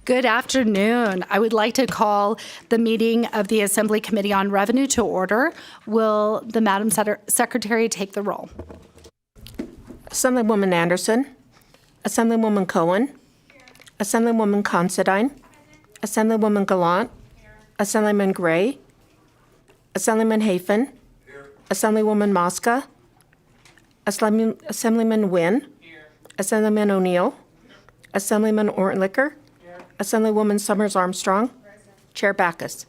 Good afternoon. I would like to call the meeting of the Assembly Committee on Revenue to order. Will the Madam Secretary take the roll? Assemblywoman Anderson. Assemblywoman Cohen. Assemblywoman Considine. Assemblywoman Gallant. Assemblyman Gray. Assemblyman Hafen. Assemblywoman Mosca. Assemblyman Wynn. Assemblyman O'Neill. Assemblyman Ortlicker. Assemblywoman Summers Armstrong. Chair Backus.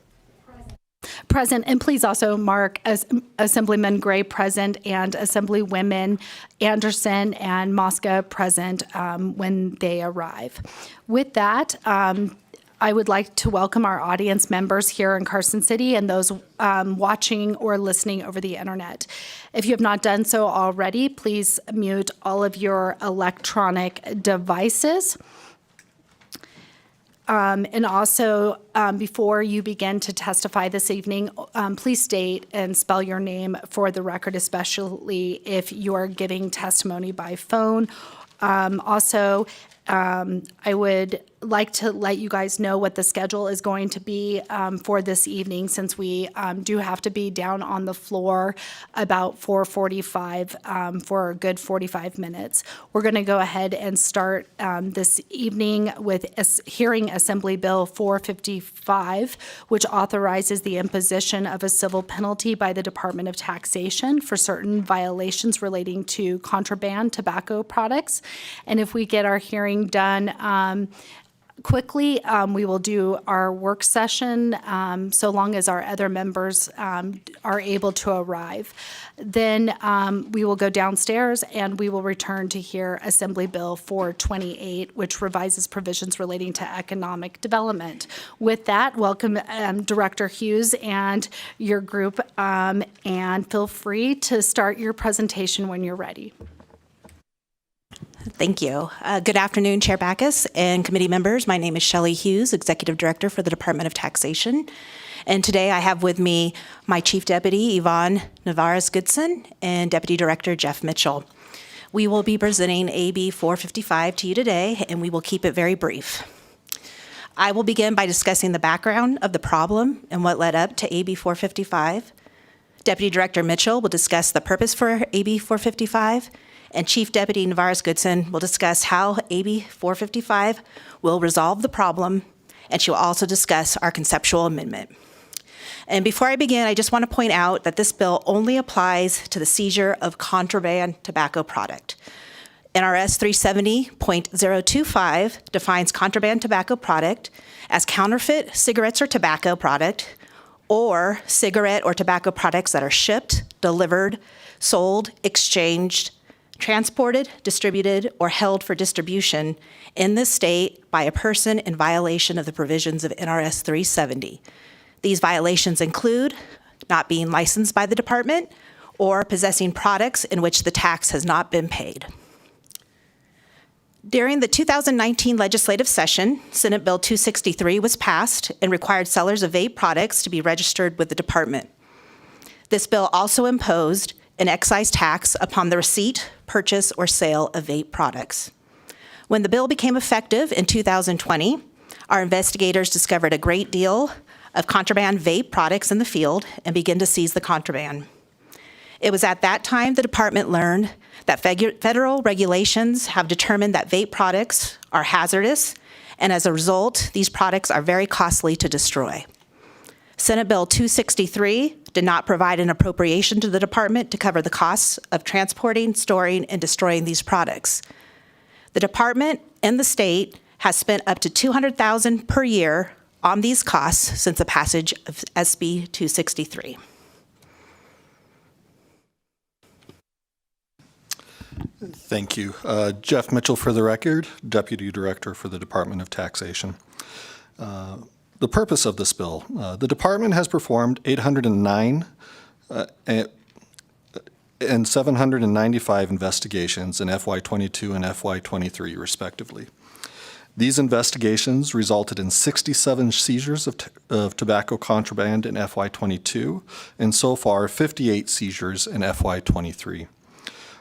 Present, and please also mark as Assemblyman Gray present and Assemblywomen Anderson and Mosca present when they arrive. With that, I would like to welcome our audience members here in Carson City and those watching or listening over the internet. If you have not done so already, please mute all of your electronic devices. And also, before you begin to testify this evening, please state and spell your name for the record, especially if you are giving testimony by phone. Also, I would like to let you guys know what the schedule is going to be for this evening, since we do have to be down on the floor about 4:45 for a good 45 minutes. We're going to go ahead and start this evening with hearing Assembly Bill 455, which authorizes the imposition of a civil penalty by the Department of Taxation for certain violations relating to contraband tobacco products. And if we get our hearing done quickly, we will do our work session so long as our other members are able to arrive. Then we will go downstairs and we will return to hear Assembly Bill 428, which revises provisions relating to economic development. With that, welcome Director Hughes and your group, and feel free to start your presentation when you're ready. Thank you. Good afternoon, Chair Backus and committee members. My name is Shelley Hughes, Executive Director for the Department of Taxation. And today I have with me my Chief Deputy, Yvonne Navarez-Goodson, and Deputy Director, Jeff Mitchell. We will be presenting AB 455 to you today, and we will keep it very brief. I will begin by discussing the background of the problem and what led up to AB 455. Deputy Director Mitchell will discuss the purpose for AB 455, and Chief Deputy Navarez-Goodson will discuss how AB 455 will resolve the problem, and she will also discuss our conceptual amendment. And before I begin, I just want to point out that this bill only applies to the seizure of contraband tobacco product. NRS 370.025 defines contraband tobacco product as counterfeit cigarettes or tobacco product, or cigarette or tobacco products that are shipped, delivered, sold, exchanged, transported, distributed, or held for distribution in this state by a person in violation of the provisions of NRS 370. These violations include not being licensed by the department or possessing products in which the tax has not been paid. During the 2019 legislative session, Senate Bill 263 was passed and required sellers of vape products to be registered with the department. This bill also imposed an excise tax upon the receipt, purchase, or sale of vape products. When the bill became effective in 2020, our investigators discovered a great deal of contraband vape products in the field and began to seize the contraband. It was at that time the department learned that federal regulations have determined that vape products are hazardous, and as a result, these products are very costly to destroy. Senate Bill 263 did not provide an appropriation to the department to cover the costs of transporting, storing, and destroying these products. The department and the state has spent up to $200,000 per year on these costs since the passage of SB 263. Thank you. Jeff Mitchell for the record, Deputy Director for the Department of Taxation. The purpose of this bill, the department has performed 809 and 795 investigations in FY22 and FY23 respectively. These investigations resulted in 67 seizures of tobacco contraband in FY22 and so far 58 seizures in FY23.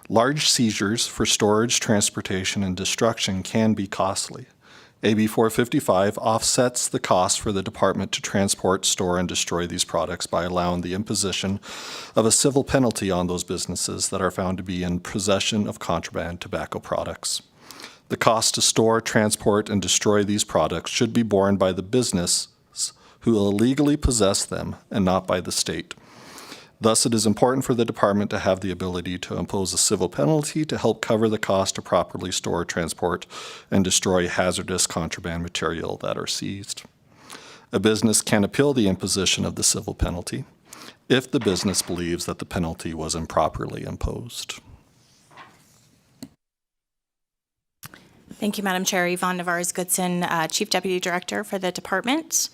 Large seizures for storage, transportation, and destruction can be costly. AB 455 offsets the cost for the department to transport, store, and destroy these products by allowing the imposition of a civil penalty on those businesses that are found to be in possession of contraband tobacco products. The cost to store, transport, and destroy these products should be borne by the business who illegally possess them and not by the state. Thus, it is important for the department to have the ability to impose a civil penalty to help cover the cost to properly store, transport, and destroy hazardous contraband material that are seized. A business can appeal the imposition of the civil penalty if the business believes that the penalty was improperly imposed. Thank you, Madam Chair. Yvonne Navarez-Goodson, Chief Deputy Director for the department.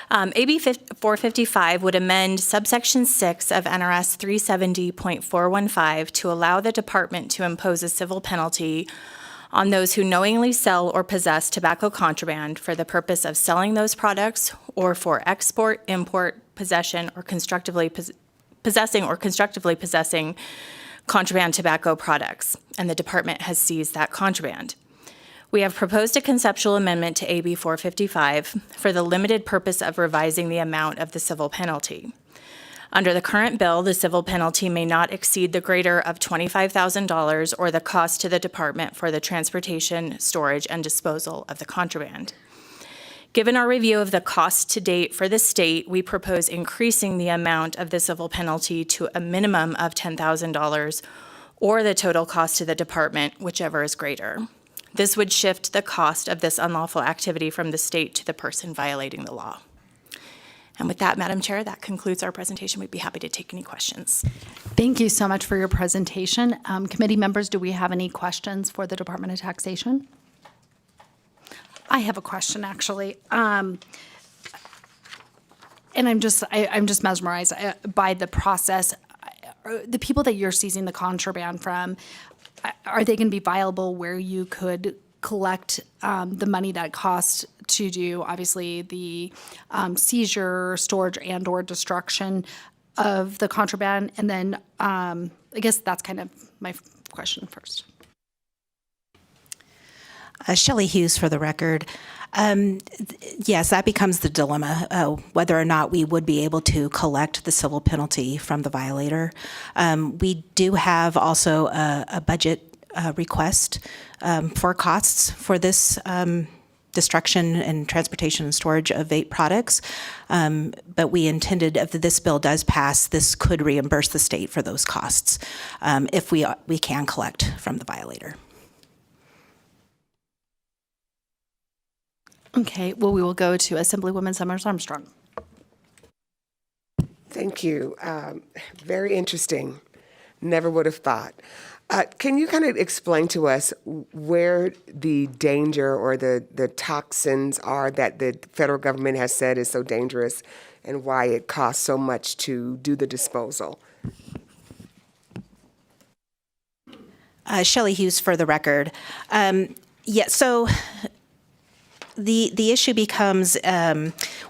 AB 455 would amend subsection 6 of NRS 370.415 to allow the department to impose a civil penalty on those who knowingly sell or possess tobacco contraband for the purpose of selling those products or for export, import, possession, or constructively possessing contraband tobacco products, and the department has seized that contraband. We have proposed a conceptual amendment to AB 455 for the limited purpose of revising the amount of the civil penalty. Under the current bill, the civil penalty may not exceed the greater of $25,000 or the cost to the department for the transportation, storage, and disposal of the contraband. Given our review of the cost to date for the state, we propose increasing the amount of the civil penalty to a minimum of $10,000 or the total cost to the department, whichever is greater. This would shift the cost of this unlawful activity from the state to the person violating the law. And with that, Madam Chair, that concludes our presentation. We'd be happy to take any questions. Thank you so much for your presentation. Committee members, do we have any questions for the Department of Taxation? I have a question, actually. And I'm just mesmerized by the process. The people that you're seizing the contraband from, are they going to be viable where you could collect the money that it costs to do, obviously, the seizure, storage, and/or destruction of the contraband? And then I guess that's kind of my question first. Shelley Hughes for the record. Yes, that becomes the dilemma, whether or not we would be able to collect the civil penalty from the violator. We do have also a budget request for costs for this destruction and transportation and storage of vape products. But we intended, if this bill does pass, this could reimburse the state for those costs if we can collect from the violator. Okay, well, we will go to Assemblywoman Summers Armstrong. Thank you. Very interesting. Never would have thought. Can you kind of explain to us where the danger or the toxins are that the federal government has said is so dangerous and why it costs so much to do the disposal? Shelley Hughes for the record. So the issue becomes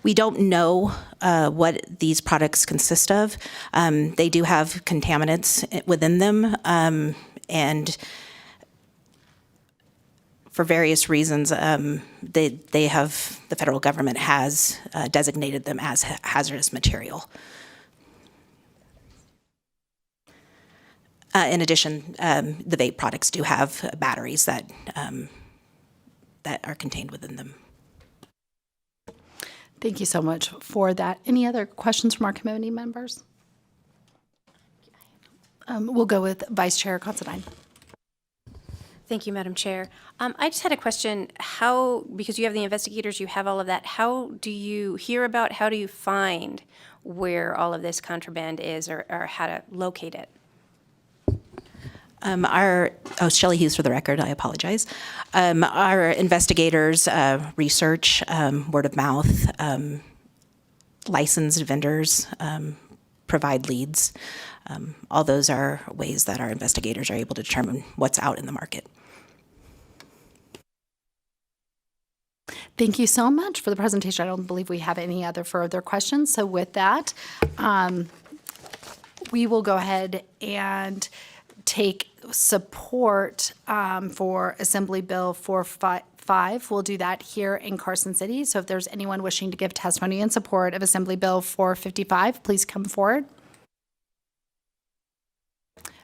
we don't know what these products consist of. They do have contaminants within them, and for various reasons, the federal government has designated them as hazardous material. In addition, the vape products do have batteries that are contained within them. Thank you so much for that. Any other questions from our committee members? We'll go with Vice Chair Considine. Thank you, Madam Chair. I just had a question. Because you have the investigators, you have all of that, how do you hear about, how do you find where all of this contraband is or how to locate it? Shelley Hughes for the record, I apologize. Our investigators research, word of mouth, licensed vendors provide leads. All those are ways that our investigators are able to determine what's out in the market. Thank you so much for the presentation. I don't believe we have any other further questions. So with that, we will go ahead and take support for Assembly Bill 455. We'll do that here in Carson City. So if there's anyone wishing to give testimony in support of Assembly Bill 455, please come forward.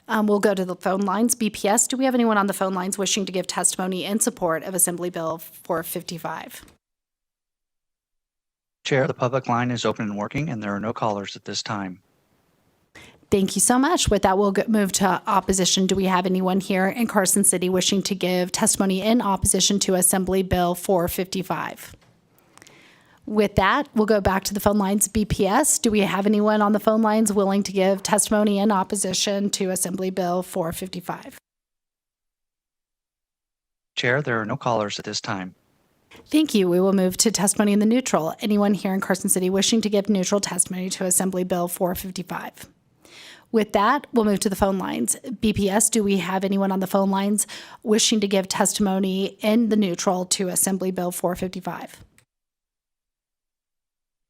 We'll go to the phone lines. BPS, do we have anyone on the phone lines wishing to give testimony in support of Assembly Bill 455? Chair, the public line is open and working, and there are no callers at this time. Thank you so much. With that, we'll move to opposition. Do we have anyone here in Carson City wishing to give testimony in opposition to Assembly Bill 455? With that, we'll go back to the phone lines. BPS, do we have anyone on the phone lines willing to give testimony in opposition to Assembly Bill 455? Chair, there are no callers at this time. Thank you. We will move to testimony in the neutral. Anyone here in Carson City wishing to give neutral testimony to Assembly Bill 455? With that, we'll move to the phone lines. BPS, do we have anyone on the phone lines wishing to give testimony in the neutral to Assembly Bill 455?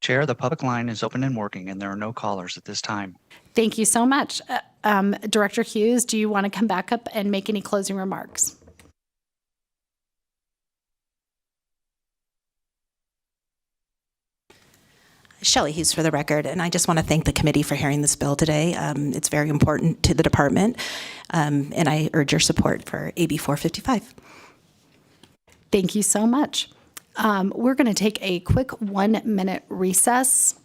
Chair, the public line is open and working, and there are no callers at this time. Thank you so much. Director Hughes, do you want to come back up and make any closing remarks? Shelley Hughes for the record, and I just want to thank the committee for hearing this bill today. It's very important to the department, and I urge your support for AB 455. Thank you so much. We're going to take a quick 1-minute recess.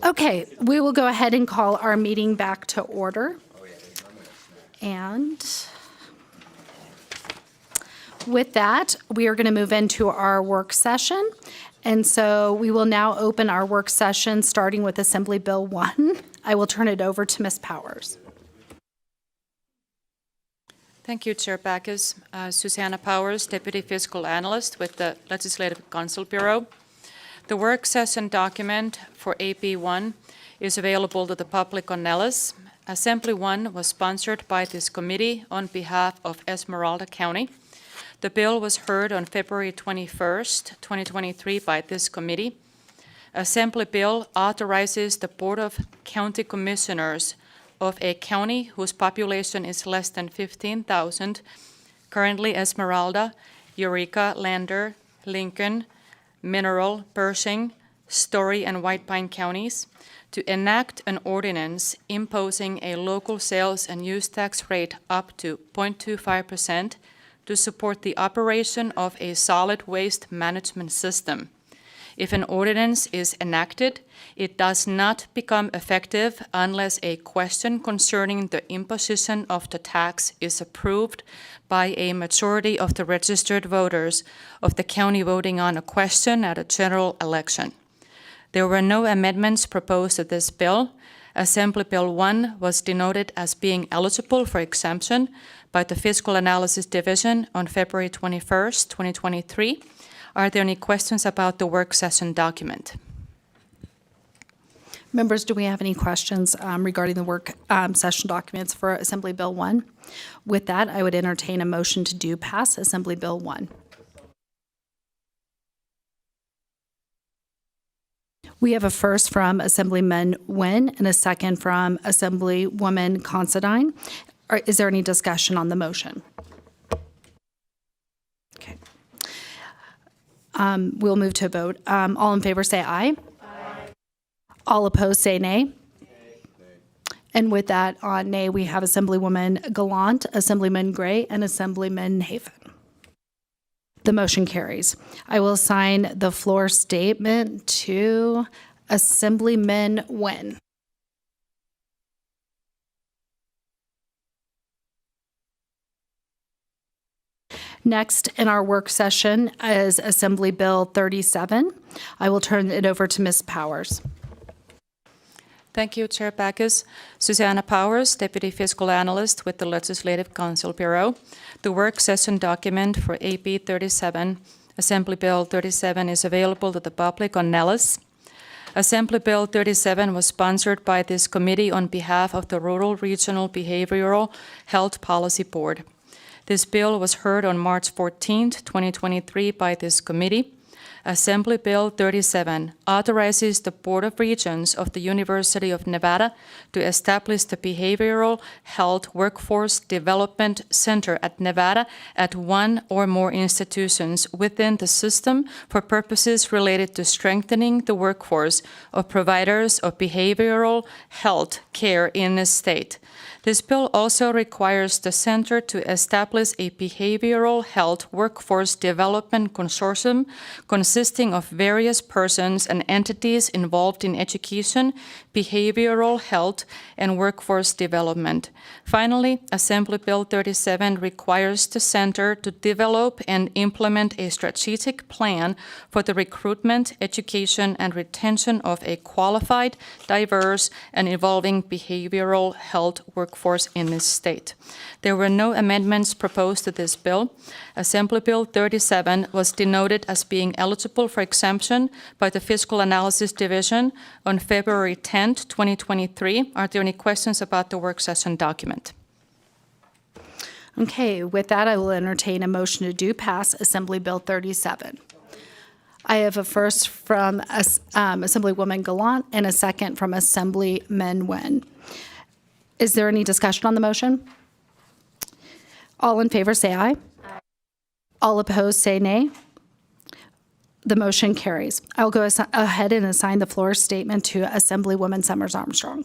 Okay, we will go ahead and call our meeting back to order. And With that, we are going to move into our work session. And so we will now open our work session, starting with Assembly Bill 1. I will turn it over to Ms. Powers. Thank you, Chair Backus. Susanna Powers, Deputy Fiscal Analyst with the Legislative Counsel Bureau. The work session document for AP 1 is available to the public on Nellis. Assembly 1 was sponsored by this committee on behalf of Esmeralda County. The bill was heard on February 21st, 2023 by this committee. Assembly bill authorizes the Board of County Commissioners of a county whose population is less than 15,000, currently Esmeralda, Eureka, Lander, Lincoln, Mineral, Pershing, Story, and White Pine counties, to enact an ordinance imposing a local sales and use tax rate up to 0.25% to support the operation of a solid waste management system. If an ordinance is enacted, it does not become effective unless a question concerning the imposition of the tax is approved by a majority of the registered voters of the county voting on a question at a general election. There were no amendments proposed to this bill. Assembly Bill 1 was denoted as being eligible for exemption by the Fiscal Analysis Division on February 21st, 2023. Are there any questions about the work session document? Members, do we have any questions regarding the work session documents for Assembly Bill 1? With that, I would entertain a motion to do pass Assembly Bill 1. We have a first from Assemblyman Nguyen and a second from Assemblywoman Considine. Is there any discussion on the motion? Okay. We'll move to a vote. All in favor say aye. Aye. All opposed say nay. And with that, on nay, we have Assemblywoman Gallant, Assemblyman Gray, and Assemblyman Hafen. The motion carries. I will assign the floor statement to Assemblyman Nguyen. Next in our work session is Assembly Bill 37. I will turn it over to Ms. Powers. Thank you, Chair Backus. Susanna Powers, Deputy Fiscal Analyst with the Legislative Counsel Bureau. The work session document for AP 37, Assembly Bill 37, is available to the public on Nellis. Assembly Bill 37 was sponsored by this committee on behalf of the Rural Regional Behavioral Health Policy Board. This bill was heard on March 14, 2023 by this committee. Assembly Bill 37 authorizes the Board of Regents of the University of Nevada to establish the Behavioral Health Workforce Development Center at Nevada at one or more institutions within the system for purposes related to strengthening the workforce of providers of behavioral health care in the state. This bill also requires the center to establish a behavioral health workforce development consortium consisting of various persons and entities involved in education, behavioral health, and workforce development. Finally, Assembly Bill 37 requires the center to develop and implement a strategic plan for the recruitment, education, and retention of a qualified, diverse, and evolving behavioral health workforce in this state. There were no amendments proposed to this bill. Assembly Bill 37 was denoted as being eligible for exemption by the Fiscal Analysis Division on February 10, 2023. Are there any questions about the work session document? Okay, with that, I will entertain a motion to do pass Assembly Bill 37. I have a first from Assemblywoman Gallant and a second from Assemblyman Nguyen. Is there any discussion on the motion? All in favor say aye. Aye. All opposed say nay. The motion carries. I'll go ahead and assign the floor statement to Assemblywoman Summers Armstrong.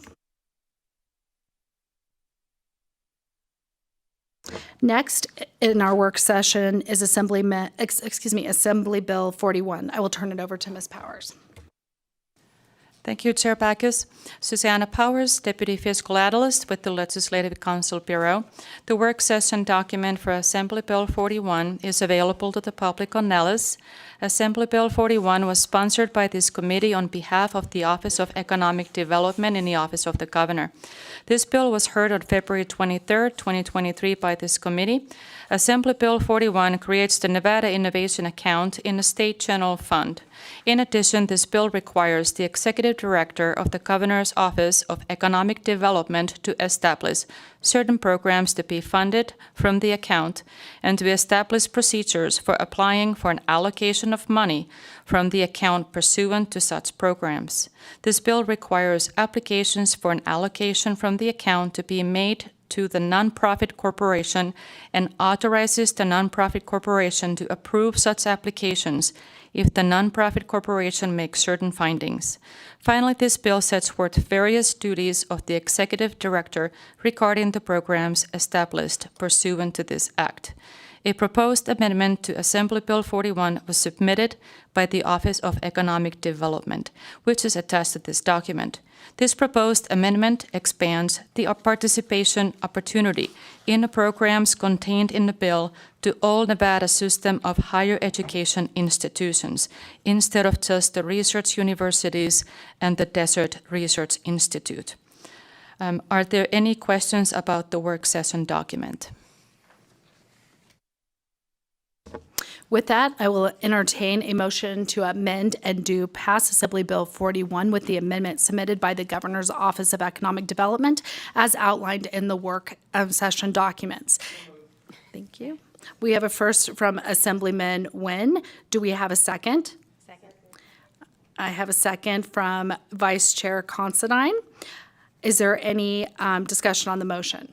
Next in our work session is Assembly Bill 41. I will turn it over to Ms. Powers. Thank you, Chair Backus. Susanna Powers, Deputy Fiscal Analyst with the Legislative Council Bureau. The work session document for Assembly Bill 41 is available to the public on Nellis. Assembly Bill 41 was sponsored by this committee on behalf of the Office of Economic Development in the Office of the Governor. This bill was heard on February 23, 2023 by this committee. Assembly Bill 41 creates the Nevada Innovation Account in the State General Fund. In addition, this bill requires the Executive Director of the Governor's Office of Economic Development to establish certain programs to be funded from the account and to establish procedures for applying for an allocation of money from the account pursuant to such programs. This bill requires applications for an allocation from the account to be made to the nonprofit corporation and authorizes the nonprofit corporation to approve such applications if the nonprofit corporation makes certain findings. Finally, this bill sets forth various duties of the executive director regarding the programs established pursuant to this act. A proposed amendment to Assembly Bill 41 was submitted by the Office of Economic Development, which is attached to this document. This proposed amendment expands the participation opportunity in the programs contained in the bill to all Nevada system of higher education institutions, instead of just the research universities and the Desert Research Institute. Are there any questions about the work session document? With that, I will entertain a motion to amend and do pass Assembly Bill 41 with the amendment submitted by the Governor's Office of Economic Development as outlined in the work session documents. Thank you. We have a first from Assemblyman Nguyen. Do we have a second? Second. I have a second from Vice Chair Considine. Is there any discussion on the motion?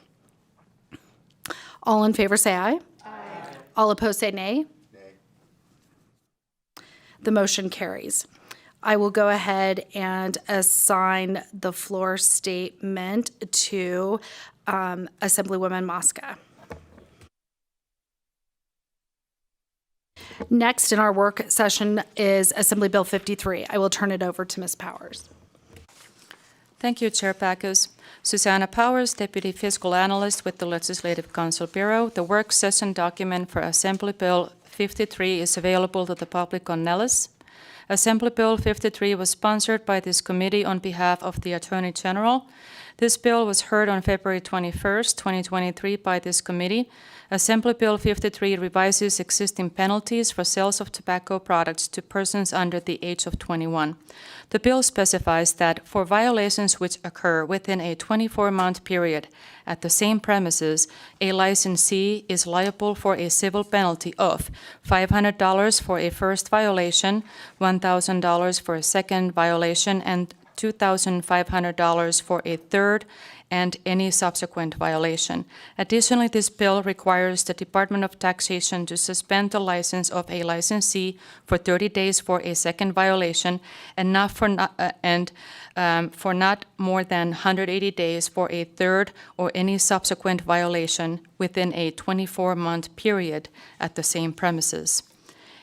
All in favor say aye. Aye. All opposed say nay. The motion carries. I will go ahead and assign the floor statement to Assemblywoman Mosca. Next in our work session is Assembly Bill 53. I will turn it over to Ms. Powers. Thank you, Chair Backus. Susanna Powers, Deputy Fiscal Analyst with the Legislative Council Bureau. The work session document for Assembly Bill 53 is available to the public on Nellis. Assembly Bill 53 was sponsored by this committee on behalf of the Attorney General. This bill was heard on February 21st, 2023 by this committee. Assembly Bill 53 revises existing penalties for sales of tobacco products to persons under the age of 21. The bill specifies that for violations which occur within a 24-month period at the same premises, a licensee is liable for a civil penalty of $500 for a first violation, $1,000 for a second violation, and $2,500 for a third and any subsequent violation. Additionally, this bill requires the Department of Taxation to suspend the license of a licensee for 30 days for a second violation and for not more than 180 days for a third or any subsequent violation within a 24-month period at the same premises.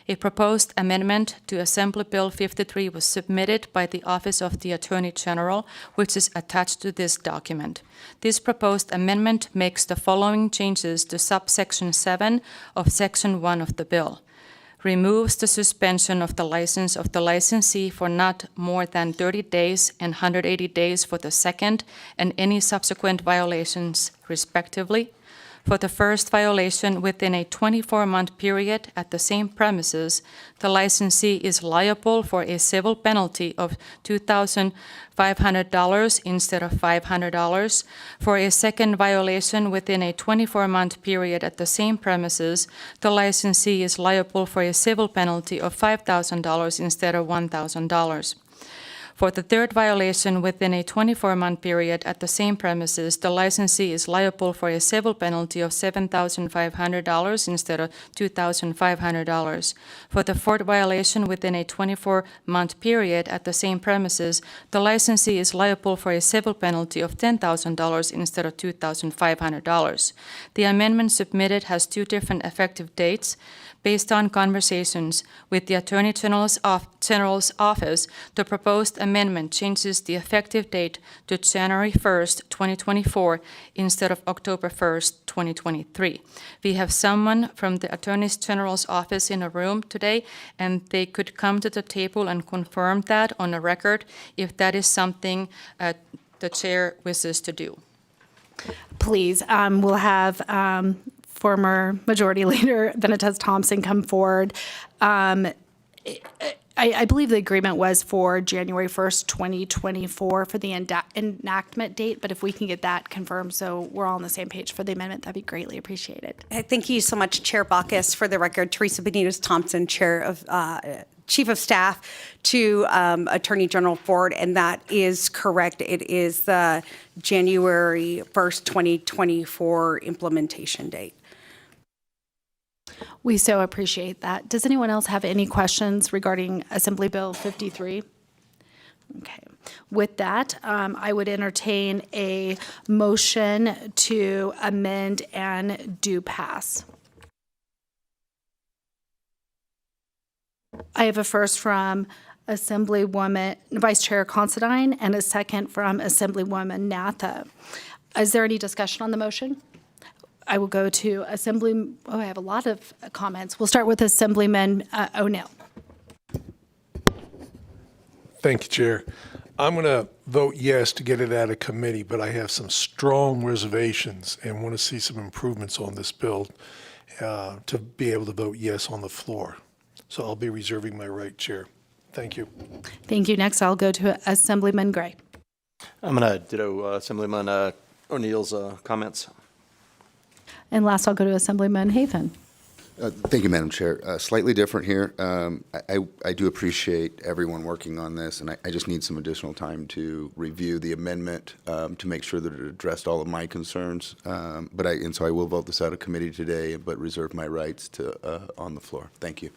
A proposed amendment to Assembly Bill 53 was submitted by the Office of the Attorney General, which is attached to this document. This proposed amendment makes the following changes to subsection 7 of section 1 of the bill. Removes the suspension of the license of the licensee for not more than 30 days and 180 days for the second and any subsequent violations, respectively. For the first violation within a 24-month period at the same premises, the licensee is liable for a civil penalty of $2,500 instead of $500. For a second violation within a 24-month period at the same premises, the licensee is liable for a civil penalty of $5,000 instead of $1,000. For the third violation within a 24-month period at the same premises, the licensee is liable for a civil penalty of $7,500 instead of $2,500. For the fourth violation within a 24-month period at the same premises, the licensee is liable for a civil penalty of $10,000 instead of $2,500. The amendment submitted has two different effective dates. Based on conversations with the Attorney General's office, the proposed amendment changes the effective date to January 1st, 2024, instead of October 1st, 2023. We have someone from the Attorney General's office in a room today, and they could come to the table and confirm that on the record if that is something the chair wishes to do. Please, we'll have former Majority Leader Venetez Thompson come forward. I believe the agreement was for January 1st, 2024 for the enactment date, but if we can get that confirmed so we're all on the same page for the amendment, that'd be greatly appreciated. Thank you so much, Chair Bacchus. For the record, Teresa Benitez Thompson, Chair of Chief of Staff to Attorney General Ford, and that is correct. It is the January 1st, 2024 implementation date. We so appreciate that. Does anyone else have any questions regarding Assembly Bill 53? Okay. With that, I would entertain a motion to amend and do pass. I have a first from Assemblywoman Vice Chair Considine and a second from Assemblywoman Natha. Is there any discussion on the motion? I will go to I have a lot of comments. We'll start with Assemblyman O'Neill. Thank you, Chair. I'm going to vote yes to get it out of committee, but I have some strong reservations and want to see some improvements on this bill to be able to vote yes on the floor. So I'll be reserving my right, Chair. Thank you. Thank you. Next, I'll go to Assemblyman Gray. I'm going to ditto Assemblyman O'Neill's comments. And last, I'll go to Assemblyman Hafen. Thank you, Madam Chair. Slightly different here. I do appreciate everyone working on this, and I just need some additional time to review the amendment to make sure that it addressed all of my concerns. So I will vote this out of committee today, but reserve my rights to on the floor. Thank you.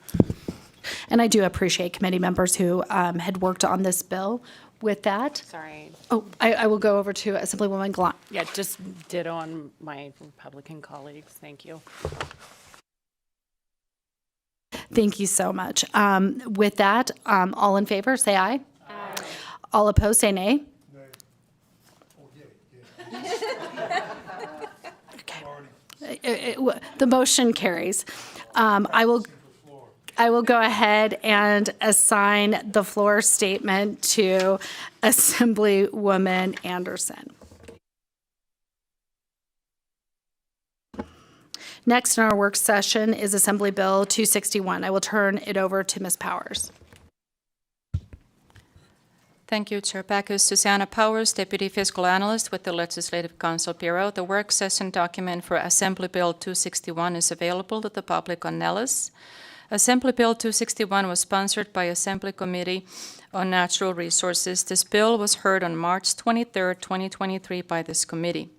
And I do appreciate committee members who had worked on this bill. With that, Sorry. I will go over to Assemblywoman Glott. Yeah, just ditto on my Republican colleagues. Thank you. Thank you so much. With that, all in favor, say aye. Aye. All opposed, say nay. Okay. The motion carries. I will go ahead and assign the floor statement to Assemblywoman Anderson. Next in our work session is Assembly Bill 261. I will turn it over to Ms. Powers. Thank you, Chair Bacchus. Susanna Powers, Deputy Fiscal Analyst with the Legislative Council Bureau. The work session document for Assembly Bill 261 is available to the public on Nellis. Assembly Bill 261 was sponsored by Assembly Committee on Natural Resources. This bill was heard on March 23, 2023 by this committee.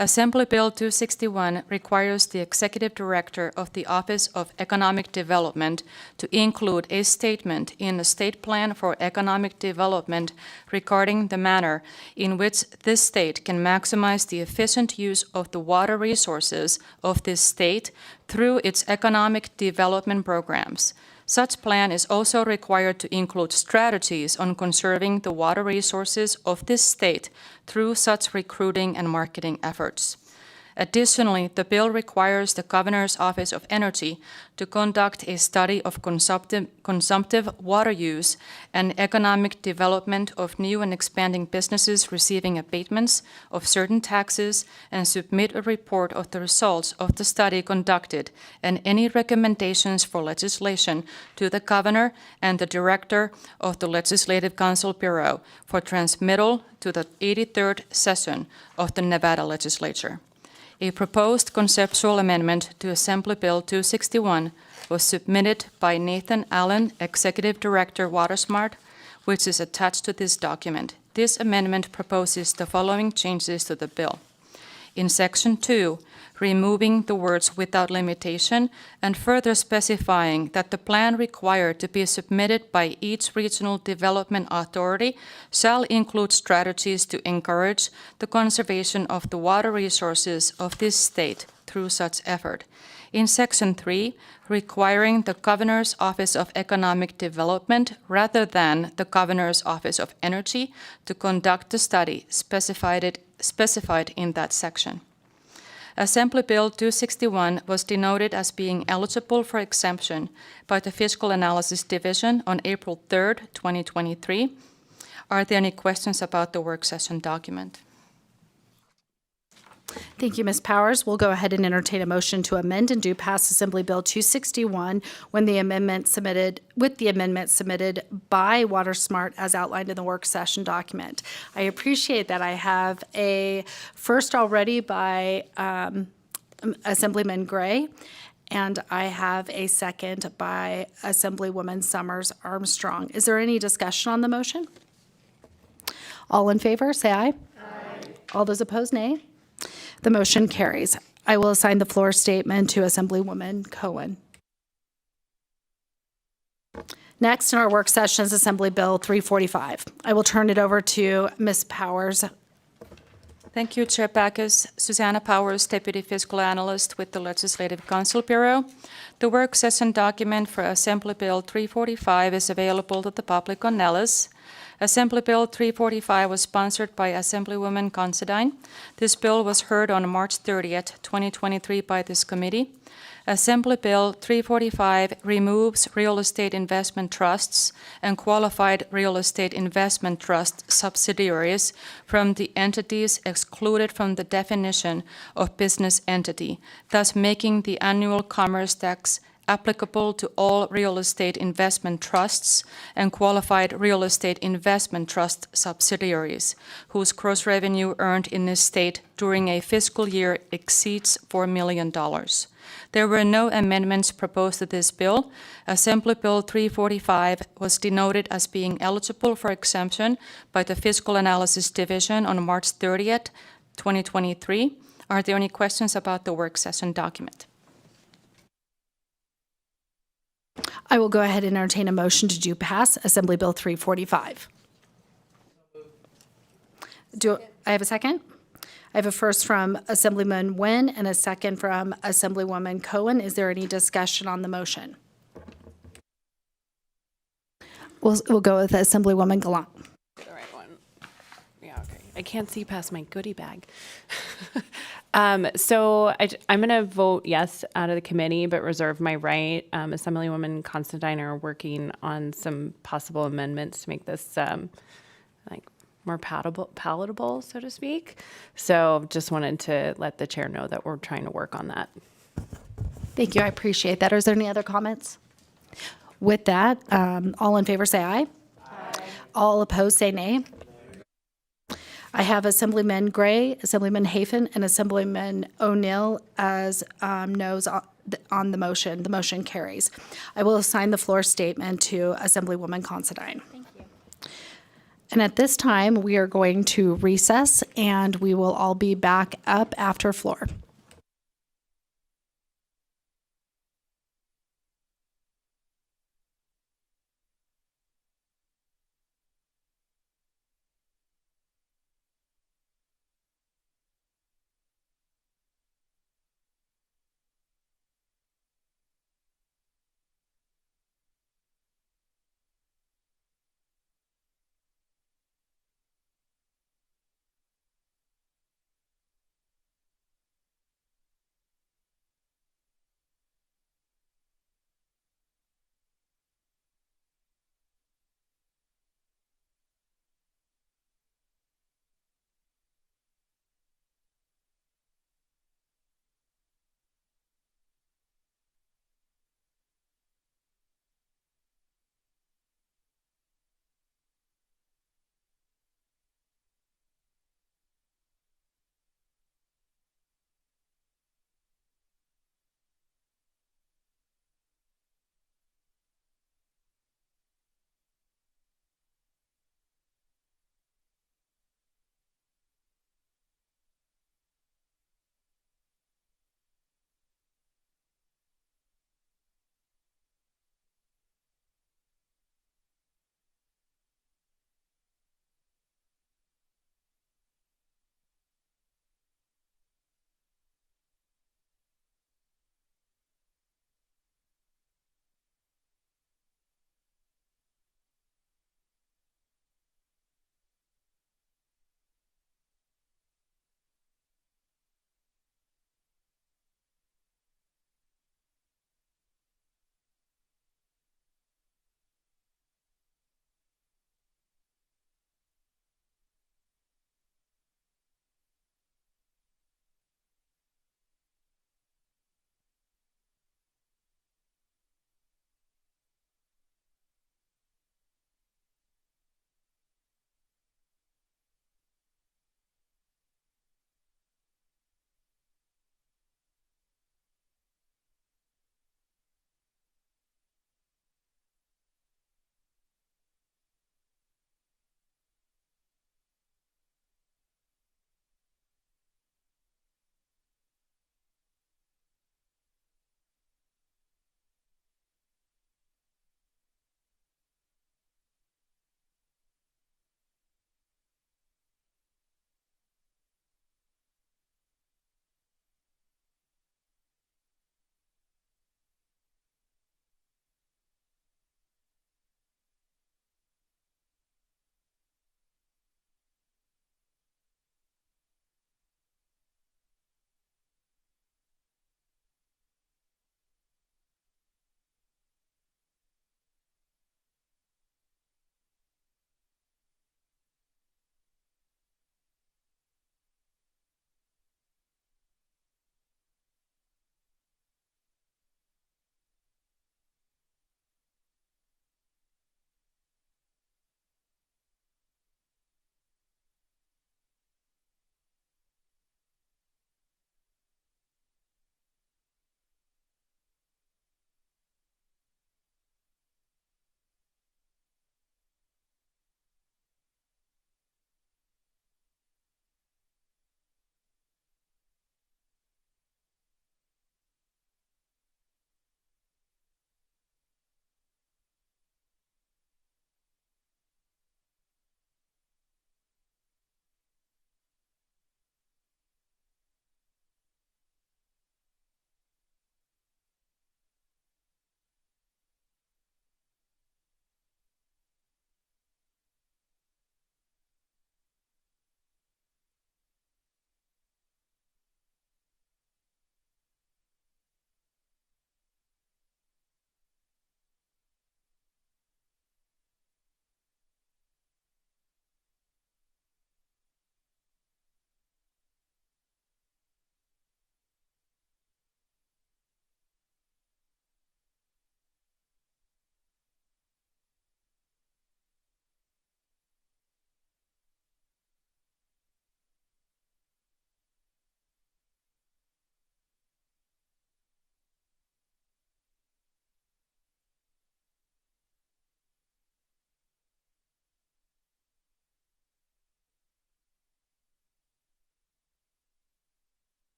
Assembly Bill 261 requires the Executive Director of the Office of Economic Development to include a statement in the State Plan for Economic Development regarding the manner in which this state can maximize the efficient use of the water resources of this state through its economic development programs. Such plan is also required to include strategies on conserving the water resources of this state through such recruiting and marketing efforts. Additionally, the bill requires the Governor's Office of Energy to conduct a study of consumptive water use and economic development of new and expanding businesses receiving abatements of certain taxes and submit a report of the results of the study conducted and any recommendations for legislation to the Governor and the Director of the Legislative Council Bureau for transmittal to the 83rd session of the Nevada Legislature. A proposed conceptual amendment to Assembly Bill 261 was submitted by Nathan Allen, Executive Director, WaterSmart, which is attached to this document. This amendment proposes the following changes to the bill. In Section 2, removing the words "without limitation" and further specifying that the plan required to be submitted by each regional development authority shall include strategies to encourage the conservation of the water resources of this state through such effort. In Section 3, requiring the Governor's Office of Economic Development rather than the Governor's Office of Energy to conduct the study specified in that section. Assembly Bill 261 was denoted as being eligible for exemption by the Fiscal Analysis Division on April 3rd, 2023. Are there any questions about the work session document? Thank you, Ms. Powers. We'll go ahead and entertain a motion to amend and do pass Assembly Bill 261 with the amendment submitted by WaterSmart as outlined in the work session document. I appreciate that I have a first already by Assemblyman Gray, and I have a second by Assemblywoman Summers Armstrong. Is there any discussion on the motion? All in favor, say aye. Aye. All those opposed, nay. The motion carries. I will assign the floor statement to Assemblywoman Cohen. Next in our work session is Assembly Bill 345. I will turn it over to Ms. Powers. Thank you, Chair Backus. Susanna Powers, Deputy Fiscal Analyst with the Legislative Council Bureau. The work session document for Assembly Bill 345 is available to the public on Nellis. Assembly Bill 345 was sponsored by Assemblywoman Considine. This bill was heard on March 30th, 2023 by this committee. Assembly Bill 345 removes real estate investment trusts and qualified real estate investment trust subsidiaries from the entities excluded from the definition of business entity, thus making the annual commerce tax applicable to all real estate investment trusts and qualified real estate investment trust subsidiaries whose gross revenue earned in this state during a fiscal year exceeds $4 million. There were no amendments proposed to this bill. Assembly Bill 345 was denoted as being eligible for exemption by the Fiscal Analysis Division on March 30th, 2023. Are there any questions about the work session document? I will go ahead and entertain a motion to do pass Assembly Bill 345. Do I have a second? I have a first from Assemblyman Nguyen and a second from Assemblywoman Cohen. Is there any discussion on the motion? We'll go with Assemblywoman Gallant. The right one. Yeah, okay. I can't see past my goodie bag. So I'm going to vote yes out of the committee, but reserve my right. Assemblywoman Constantine are working on some possible amendments to make this more palatable, so to speak. So just wanted to let the chair know that we're trying to work on that. Thank you. I appreciate that. Is there any other comments? With that, all in favor say aye. Aye. All opposed say nay. I have Assemblyman Gray, Assemblyman Hafen, and Assemblyman O'Neill as noes on the motion. The motion carries. I will assign the floor statement to Assemblywoman Considine. Thank you. And at this time, we are going to recess, and we will all be back up after floor.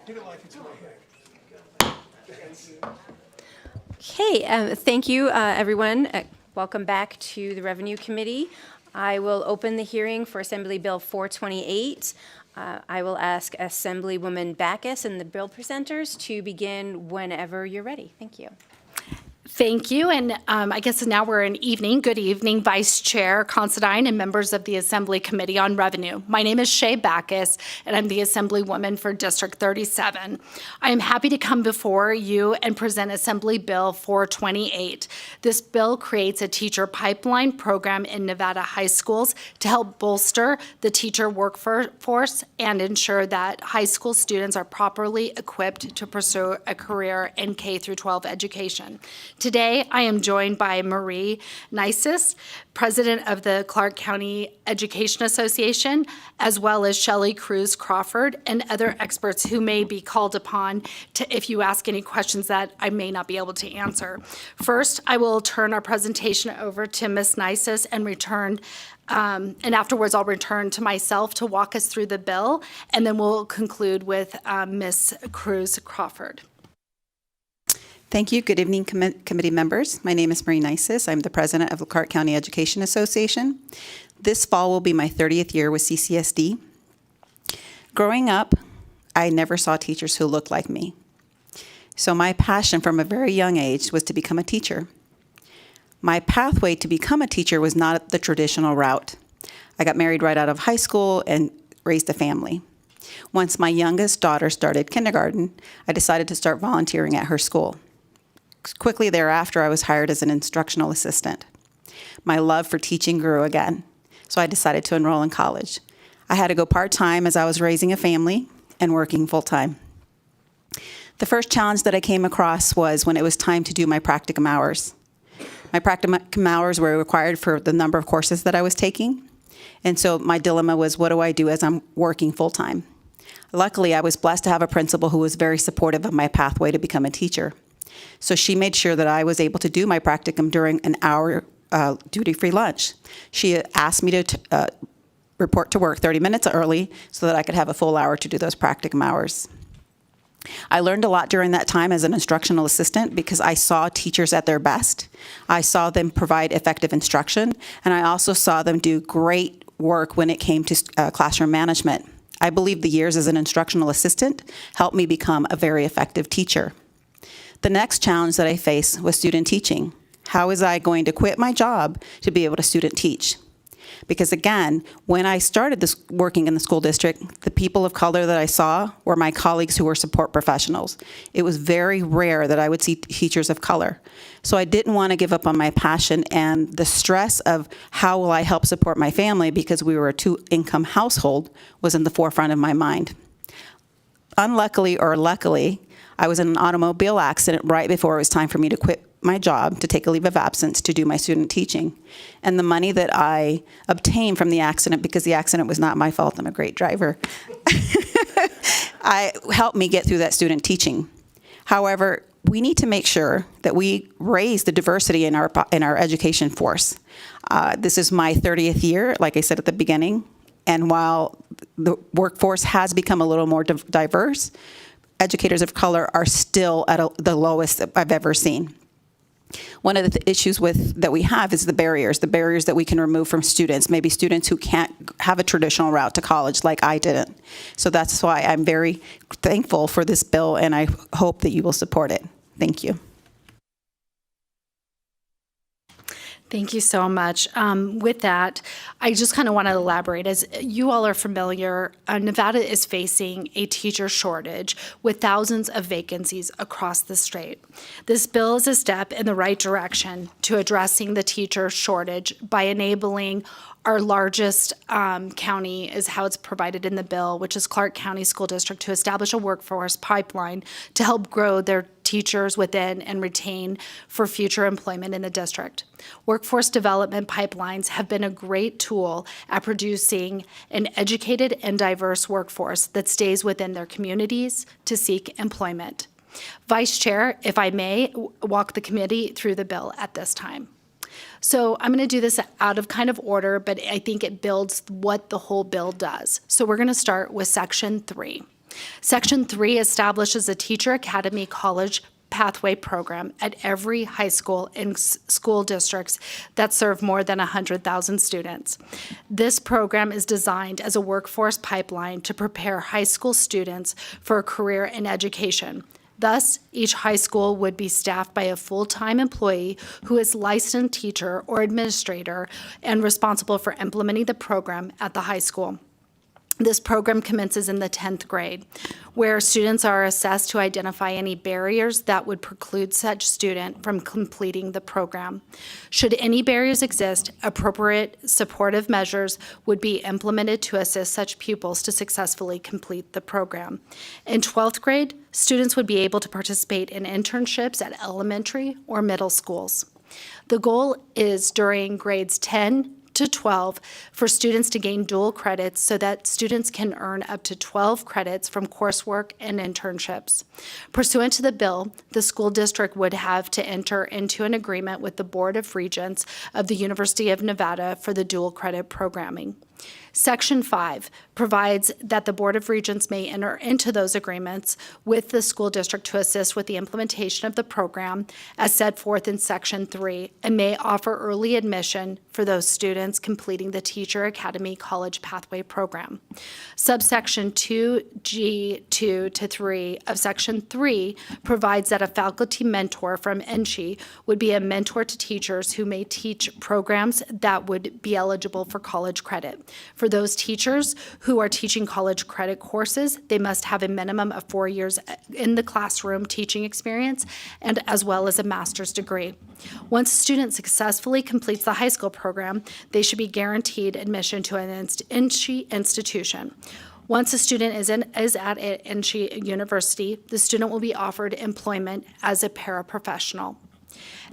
Give it like it's my head. Okay, thank you, everyone. Welcome back to the Revenue Committee. I will open the hearing for Assembly Bill 428. I will ask Assemblywoman Backus and the bill presenters to begin whenever you're ready. Thank you. Thank you, and I guess now we're in evening. Good evening, Vice Chair Considine and members of the Assembly Committee on Revenue. My name is Shay Backus, and I'm the Assemblywoman for District 37. I am happy to come before you and present Assembly Bill 428. This bill creates a teacher pipeline program in Nevada high schools to help bolster the teacher workforce and ensure that high school students are properly equipped to pursue a career in K-12 education. Today, I am joined by Marie Nisis, President of the Clark County Education Association, as well as Shelley Cruz Crawford and other experts who may be called upon if you ask any questions that I may not be able to answer. First, I will turn our presentation over to Ms. Nisis and afterwards I'll return to myself to walk us through the bill, and then we'll conclude with Ms. Cruz Crawford. Thank you. Good evening, committee members. My name is Marie Nisis. I'm the president of the Clark County Education Association. This fall will be my 30th year with CCSD. Growing up, I never saw teachers who looked like me. So my passion from a very young age was to become a teacher. My pathway to become a teacher was not the traditional route. I got married right out of high school and raised a family. Once my youngest daughter started kindergarten, I decided to start volunteering at her school. Quickly thereafter, I was hired as an instructional assistant. My love for teaching grew again, so I decided to enroll in college. I had to go part-time as I was raising a family and working full-time. The first challenge that I came across was when it was time to do my practicum hours. My practicum hours were required for the number of courses that I was taking, and so my dilemma was, what do I do as I'm working full-time? Luckily, I was blessed to have a principal who was very supportive of my pathway to become a teacher. So she made sure that I was able to do my practicum during an hour duty-free lunch. She asked me to report to work 30 minutes early so that I could have a full hour to do those practicum hours. I learned a lot during that time as an instructional assistant because I saw teachers at their best. I saw them provide effective instruction, and I also saw them do great work when it came to classroom management. I believe the years as an instructional assistant helped me become a very effective teacher. The next challenge that I faced was student teaching. How was I going to quit my job to be able to student teach? Because again, when I started working in the school district, the people of color that I saw were my colleagues who were support professionals. It was very rare that I would see teachers of color. So I didn't want to give up on my passion, and the stress of how will I help support my family because we were a two-income household was in the forefront of my mind. Unluckily or luckily, I was in an automobile accident right before it was time for me to quit my job, to take a leave of absence to do my student teaching. And the money that I obtained from the accident, because the accident was not my fault, I'm a great driver, helped me get through that student teaching. However, we need to make sure that we raise the diversity in our education force. This is my 30th year, like I said at the beginning, and while the workforce has become a little more diverse, educators of color are still at the lowest that I've ever seen. One of the issues that we have is the barriers that we can remove from students, maybe students who can't have a traditional route to college like I didn't. So that's why I'm very thankful for this bill, and I hope that you will support it. Thank you. Thank you so much. With that, I just kind of want to elaborate. As you all are familiar, Nevada is facing a teacher shortage with thousands of vacancies across the state. This bill is a step in the right direction to addressing the teacher shortage by enabling our largest county, is how it's provided in the bill, which is Clark County School District, to establish a workforce pipeline to help grow their teachers within and retain for future employment in the district. Workforce development pipelines have been a great tool at producing an educated and diverse workforce that stays within their communities to seek employment. Vice Chair, if I may, walk the committee through the bill at this time. So I'm going to do this out of kind of order, but I think it builds what the whole bill does. So we're going to start with Section 3. Section 3 establishes a Teacher Academy College Pathway Program at every high school in school districts that serve more than 100,000 students. This program is designed as a workforce pipeline to prepare high school students for a career in education. Thus, each high school would be staffed by a full-time employee who is licensed teacher or administrator and responsible for implementing the program at the high school. This program commences in the 10th grade, where students are assessed to identify any barriers that would preclude such student from completing the program. Should any barriers exist, appropriate supportive measures would be implemented to assist such pupils to successfully complete the program. In 12th grade, students would be able to participate in internships at elementary or middle schools. The goal is during grades 10 to 12 for students to gain dual credits so that students can earn up to 12 credits from coursework and internships. Pursuant to the bill, the school district would have to enter into an agreement with the Board of Regents of the University of Nevada for the dual credit programming. Section 5 provides that the Board of Regents may enter into those agreements with the school district to assist with the implementation of the program as set forth in Section 3 and may offer early admission for those students completing the Teacher Academy College Pathway Program. Subsection 2G2 to 3 of Section 3 provides that a faculty mentor from NSHE would be a mentor to teachers who may teach programs that would be eligible for college credit. For those teachers who are teaching college credit courses, they must have a minimum of 4 years in the classroom teaching experience and as well as a master's degree. Once a student successfully completes the high school program, they should be guaranteed admission to an NSHE institution. Once a student is at an NSHE university, the student will be offered employment as a paraprofessional.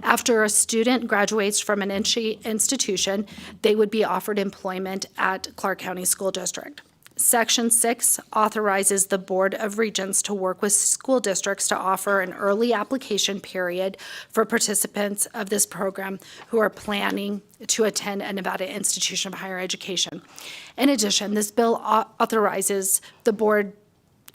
After a student graduates from an NSHE institution, they would be offered employment at Clark County School District. Section 6 authorizes the Board of Regents to work with school districts to offer an early application period for participants of this program who are planning to attend a Nevada institution of higher education. In addition, this bill authorizes the board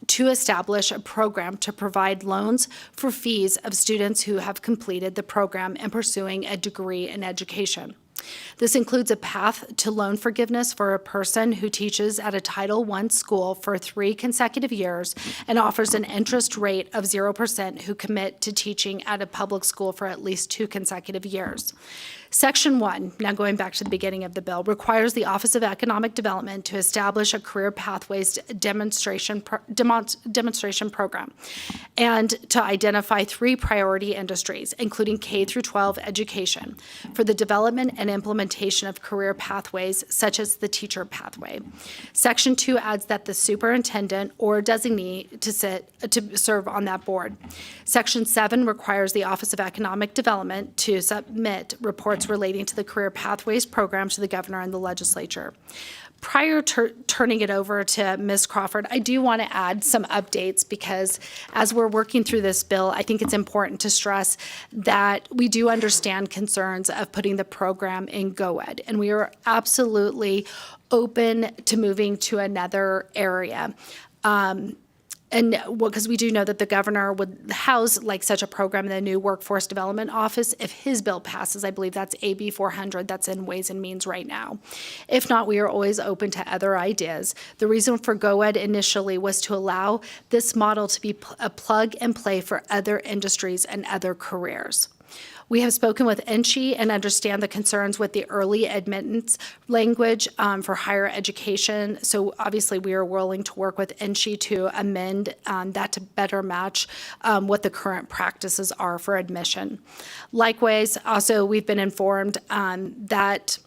to establish a program to provide loans for fees of students who have completed the program and pursuing a degree in education. This includes a path to loan forgiveness for a person who teaches at a Title I school for 3 consecutive years and offers an interest rate of 0% who commit to teaching at a public school for at least 2 consecutive years. Section 1, now going back to the beginning of the bill, requires the Office of Economic Development to establish a career pathways demonstration program and to identify 3 priority industries, including K through 12 education, for the development and implementation of career pathways such as the teacher pathway. Section 2 adds that the superintendent or designee to serve on that board. Section 7 requires the Office of Economic Development to submit reports relating to the Career Pathways program to the governor and the legislature. Prior to turning it over to Ms. Crawford, I do want to add some updates because as we're working through this bill, I think it's important to stress that we do understand concerns of putting the program in GoEd, and we are absolutely open to moving to another area. Because we do know that the governor would house like such a program in the new Workforce Development Office. If his bill passes, I believe that's AB 400 that's in Ways and Means right now. If not, we are always open to other ideas. The reason for GoEd initially was to allow this model to be a plug and play for other industries and other careers. We have spoken with NSHE and understand the concerns with the early admittance language for higher education. So obviously we are willing to work with NSHE to amend that to better match what the current practices are for admission. Likewise, also we've been informed that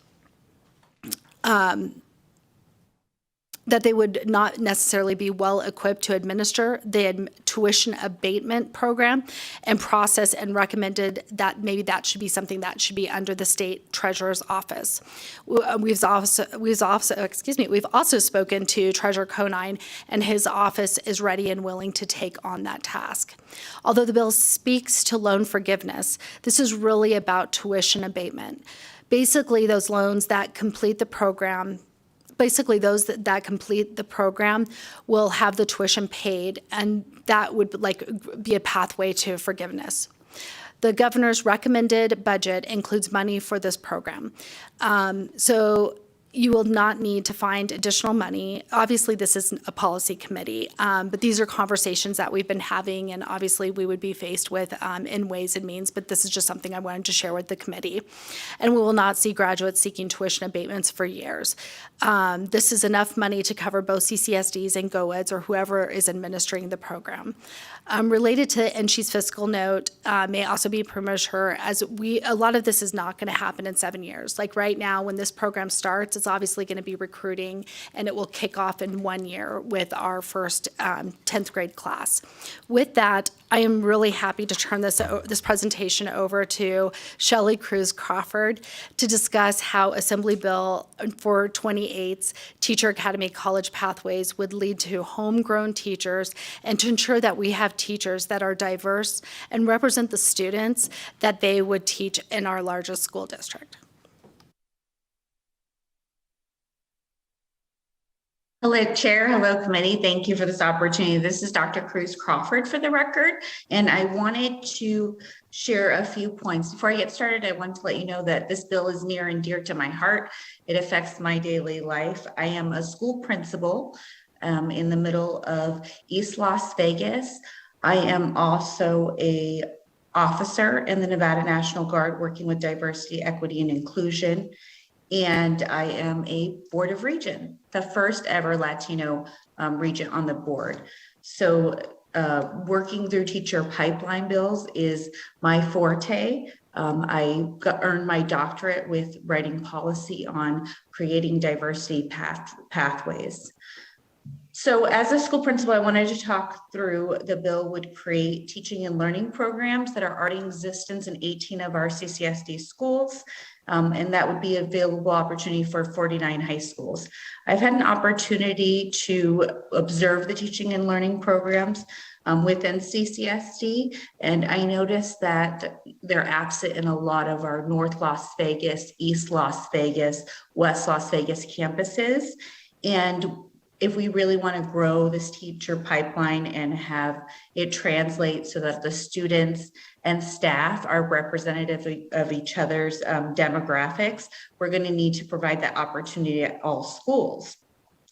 they would not necessarily be well equipped to administer the tuition abatement program and process, and recommended that maybe that should be something that should be under the state treasurer's office. We've also spoken to Treasurer Conine, and his office is ready and willing to take on that task. Although the bill speaks to loan forgiveness, this is really about tuition abatement. Basically, those loans that complete the program basically those that complete the program will have the tuition paid, and that would be a pathway to forgiveness. The governor's recommended budget includes money for this program. So you will not need to find additional money. Obviously, this isn't a policy committee, but these are conversations that we've been having, and obviously we would be faced with in Ways and Means, but this is just something I wanted to share with the committee. And we will not see graduates seeking tuition abatements for years. This is enough money to cover both CCSDs and GOEDs or whoever is administering the program. Related to NSHE's fiscal note, may also be premature, as a lot of this is not going to happen in 7 years. Like right now, when this program starts, it's obviously going to be recruiting, and it will kick off in 1 year with our first 10th grade class. With that, I am really happy to turn this presentation over to Shelley Cruz Crawford to discuss how Assembly Bill 428's Teacher Academy College Pathways would lead to homegrown teachers and to ensure that we have teachers that are diverse and represent the students that they would teach in our largest school district. Hello, Chair. Hello, Committee. Thank you for this opportunity. This is Dr. Cruz Crawford for the record, and I wanted to share a few points. Before I get started, I want to let you know that this bill is near and dear to my heart. It affects my daily life. I am a school principal in the middle of East Las Vegas. I am also an officer in the Nevada National Guard working with diversity, equity, and inclusion. And I am a board of regent, the first ever Latino regent on the board. So working through teacher pipeline bills is my forte. I earned my doctorate with writing policy on creating diversity pathways. So as a school principal, I wanted to talk through the bill would create teaching and learning programs that are already in existence in 18 of our CCSD schools. And that would be a available opportunity for 49 high schools. I've had an opportunity to observe the teaching and learning programs within CCSD, and I noticed that they're absent in a lot of our North Las Vegas, East Las Vegas, West Las Vegas campuses. And if we really want to grow this teacher pipeline and have it translate so that the students and staff are representative of each other's demographics, we're going to need to provide that opportunity at all schools.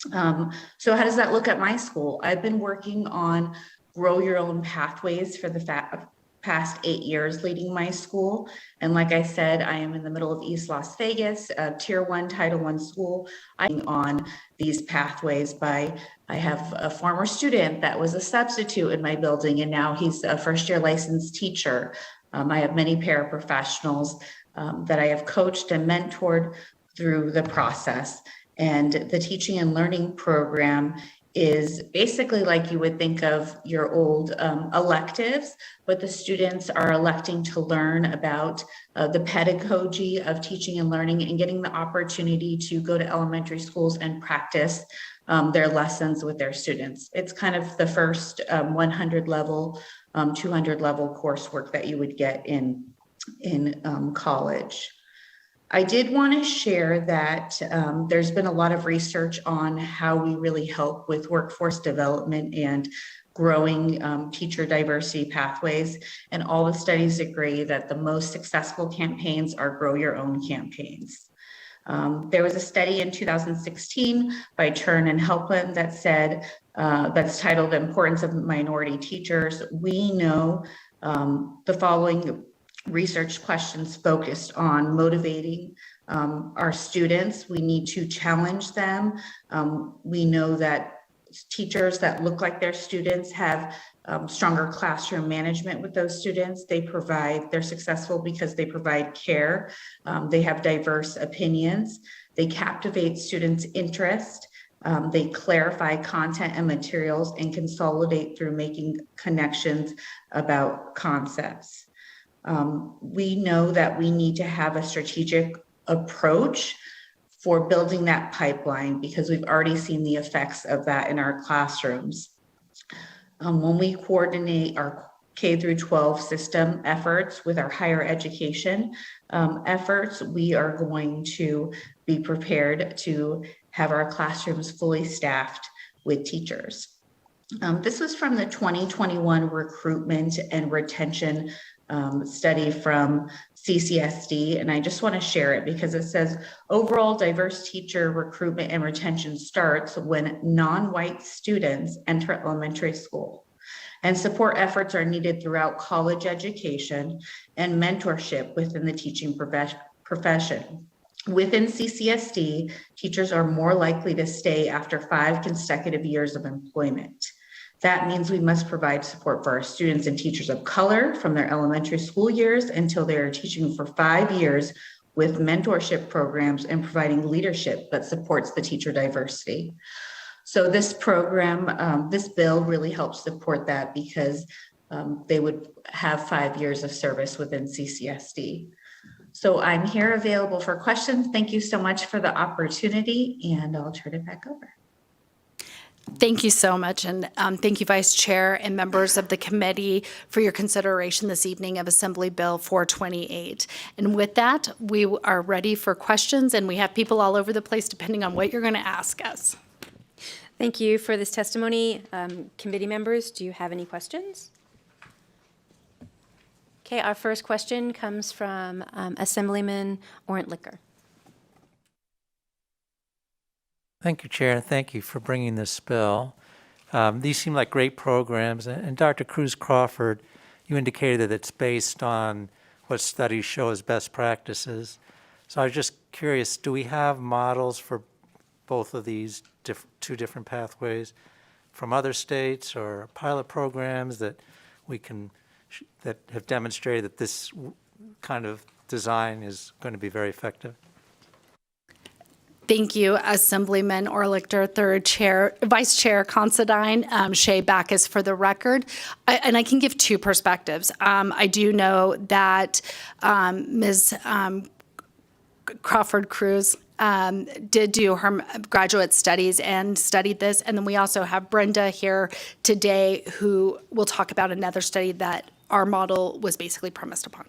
So how does that look at my school? I've been working on grow your own pathways for the past 8 years leading my school. And like I said, I am in the middle of East Las Vegas, a Tier 1 Title I school. I'm on these pathways I have a former student that was a substitute in my building, and now he's a first-year licensed teacher. I have many paraprofessionals that I have coached and mentored through the process. And the teaching and learning program is basically like you would think of your old electives, but the students are electing to learn about the pedagogy of teaching and learning and getting the opportunity to go to elementary schools and practice their lessons with their students. It's kind of the first 100 level, 200 level coursework that you would get in college. I did want to share that there's been a lot of research on how we really help with workforce development and growing teacher diversity pathways. And all the studies agree that the most successful campaigns are grow your own campaigns. There was a study in 2016 by Turn and Helpland that said, that's titled The Importance of Minority Teachers. We know the following research questions focused on motivating our students. We need to challenge them. We know that teachers that look like their students have stronger classroom management with those students. They're successful because they provide care. They have diverse opinions. They captivate students' interest. They clarify content and materials and consolidate through making connections about concepts. We know that we need to have a strategic approach for building that pipeline because we've already seen the effects of that in our classrooms. When we coordinate our K through 12 system efforts with our higher education efforts, we are going to be prepared to have our classrooms fully staffed with teachers. This was from the 2021 recruitment and retention study from CCSD, and I just want to share it because it says overall diverse teacher recruitment and retention starts when non-white students enter elementary school, and support efforts are needed throughout college education and mentorship within the teaching profession. Within CCSD, teachers are more likely to stay after 5 consecutive years of employment. That means we must provide support for our students and teachers of color from their elementary school years until they are teaching for 5 years with mentorship programs and providing leadership that supports the teacher diversity. So this program, this bill really helps support that because they would have 5 years of service within CCSD. So I'm here available for questions. Thank you so much for the opportunity, and I'll turn it back over. Thank you so much, and thank you, Vice Chair and members of the committee for your consideration this evening of Assembly Bill 428. And with that, we are ready for questions, and we have people all over the place depending on what you're going to ask us. Thank you for this testimony. Committee members, do you have any questions? Okay, our first question comes from Assemblyman Orentlicker. Thank you, Chair, and thank you for bringing this bill. These seem like great programs, and Dr. Cruz Crawford, you indicated that it's based on what studies show as best practices. So I was just curious, do we have models for both of these two different pathways from other states or pilot programs that we can that have demonstrated that this kind of design is going to be very effective? Thank you, Assemblyman Orlichter, Vice Chair Considine, Shea Backus for the record. And I can give two perspectives. I do know that Ms. Crawford Cruz did do her graduate studies and studied this. And then we also have Brenda here today who will talk about another study that our model was basically premised upon.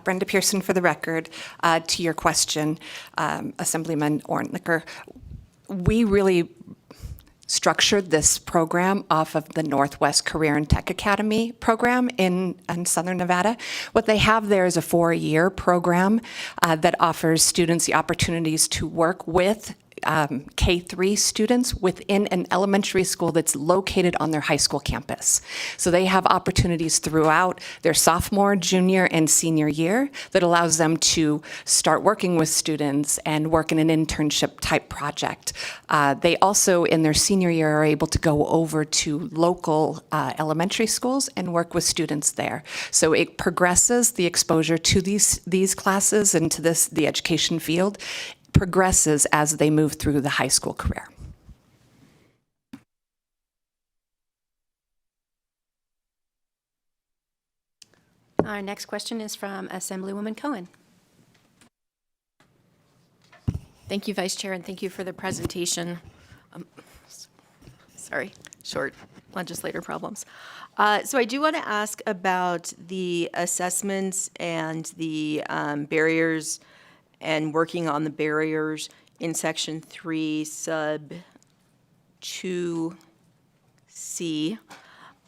Brenda Pearson for the record. To your question, Assemblyman Orentlicker, we really structured this program off of the Northwest Career and Tech Academy program in Southern Nevada. What they have there is a 4-year program that offers students the opportunities to work with K-3 students within an elementary school that's located on their high school campus. So they have opportunities throughout their sophomore, junior, and senior year that allows them to start working with students and work in an internship type project. They also, in their senior year, are able to go over to local elementary schools and work with students there. So it progresses the exposure to these classes and to the education field progresses as they move through the high school career. Our next question is from Assemblywoman Cohen. Thank you, Vice Chair, and thank you for the presentation. Sorry, short legislator problems. So I do want to ask about the assessments and the barriers and working on the barriers in Section 3, Sub 2C.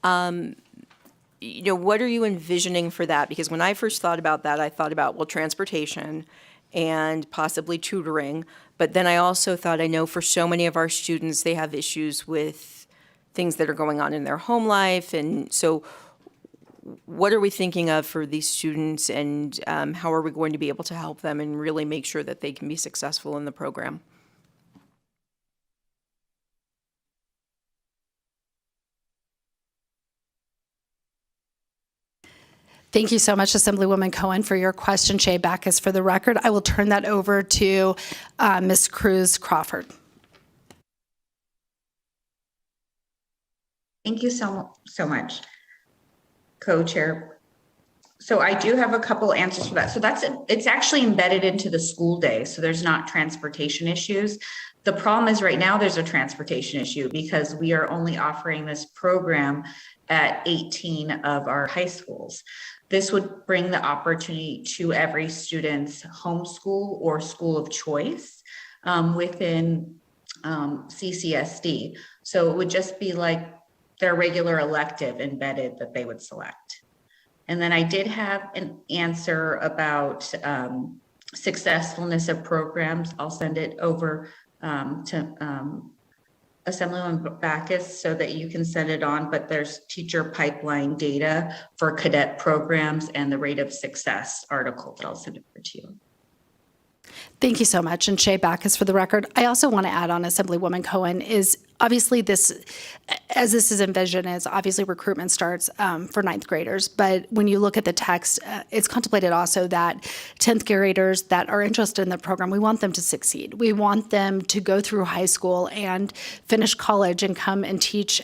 What are you envisioning for that? Because when I first thought about that, I thought about, well, transportation and possibly tutoring. But then I also thought, I know for so many of our students, they have issues with things that are going on in their home life. And so what are we thinking of for these students, and how are we going to be able to help them and really make sure that they can be successful in the program? Thank you so much, Assemblywoman Cohen, for your question. Shea Backus for the record. I will turn that over to Ms. Cruz Crawford. Thank you so much, Co-Chair. So I do have a couple answers for that. So it's actually embedded into the school day. So there's not transportation issues. The problem is right now there's a transportation issue because we are only offering this program at 18 of our high schools. This would bring the opportunity to every student's homeschool or school of choice within CCSD. So it would just be like their regular elective embedded that they would select. And then I did have an answer about successfulness of programs. I'll send it over to Assemblywoman Backus so that you can send it on, but there's teacher pipeline data for cadet programs and the rate of success article that I'll send over to you. Thank you so much. And Shay Backus for the record. I also want to add on Assemblywoman Cohen is obviously this, as this is envisioned, is obviously recruitment starts for ninth graders. But when you look at the text, it's contemplated also that 10th graders that are interested in the program, we want them to succeed. We want them to go through high school and finish college and come and teach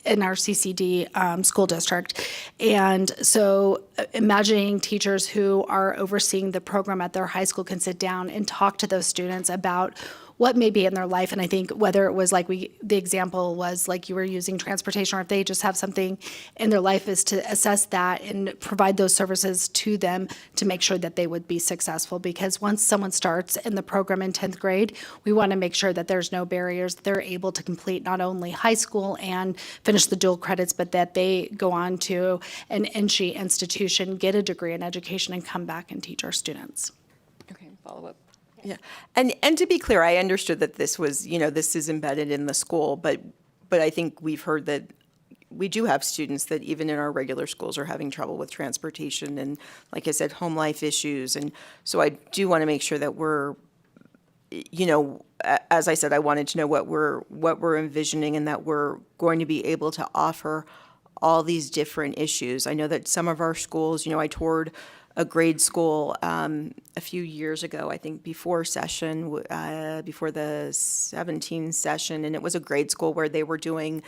in our CCD school district. And so imagining teachers who are overseeing the program at their high school can sit down and talk to those students about what may be in their life. And I think whether it was like the example was like you were using transportation, or if they just have something in their life, is to assess that and provide those services to them to make sure that they would be successful. Because once someone starts in the program in 10th grade, we want to make sure that there's no barriers. They're able to complete not only high school and finish the dual credits, but that they go on to an NSHE institution, get a degree in education, and come back and teach our students. Okay, follow up. Yeah, and to be clear, I understood that this was, this is embedded in the school, but I think we've heard that we do have students that even in our regular schools are having trouble with transportation and, like I said, home life issues. And so I do want to make sure that we're, as I said, I wanted to know what we're envisioning and that we're going to be able to offer all these different issues. I know that some of our schools, I toured a grade school a few years ago, I think before the 17 session, and it was a grade school where they were doing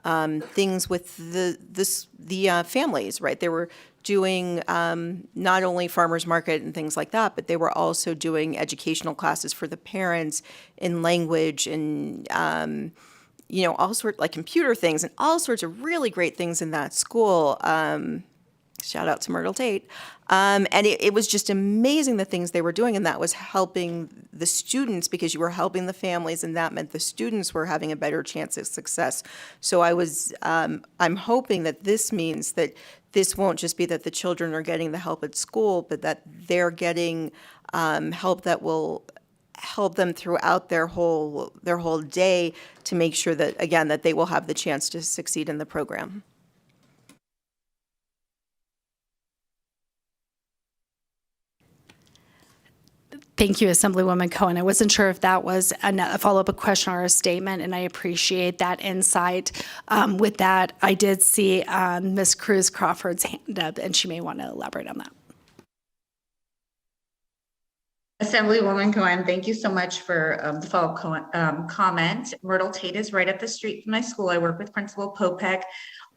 things with the families, right? They were doing not only farmers market and things like that, but they were also doing educational classes for the parents in language and all sorts, like computer things and all sorts of really great things in that school. Shout out to Myrtle Tate. And it was just amazing the things they were doing, and that was helping the students because you were helping the families, and that meant the students were having a better chance of success. So I'm hoping that this means that this won't just be that the children are getting the help at school, but that they're getting help that will help them throughout their whole day to make sure that, again, that they will have the chance to succeed in the program. Thank you, Assemblywoman Cohen. I wasn't sure if that was a follow-up question or a statement, and I appreciate that insight. With that, I did see Ms. Cruz Crawford's hand up, and she may want to elaborate on that. Assemblywoman Cohen, thank you so much for the follow-up comment. Myrtle Tate is right up the street from my school. I work with Principal Popek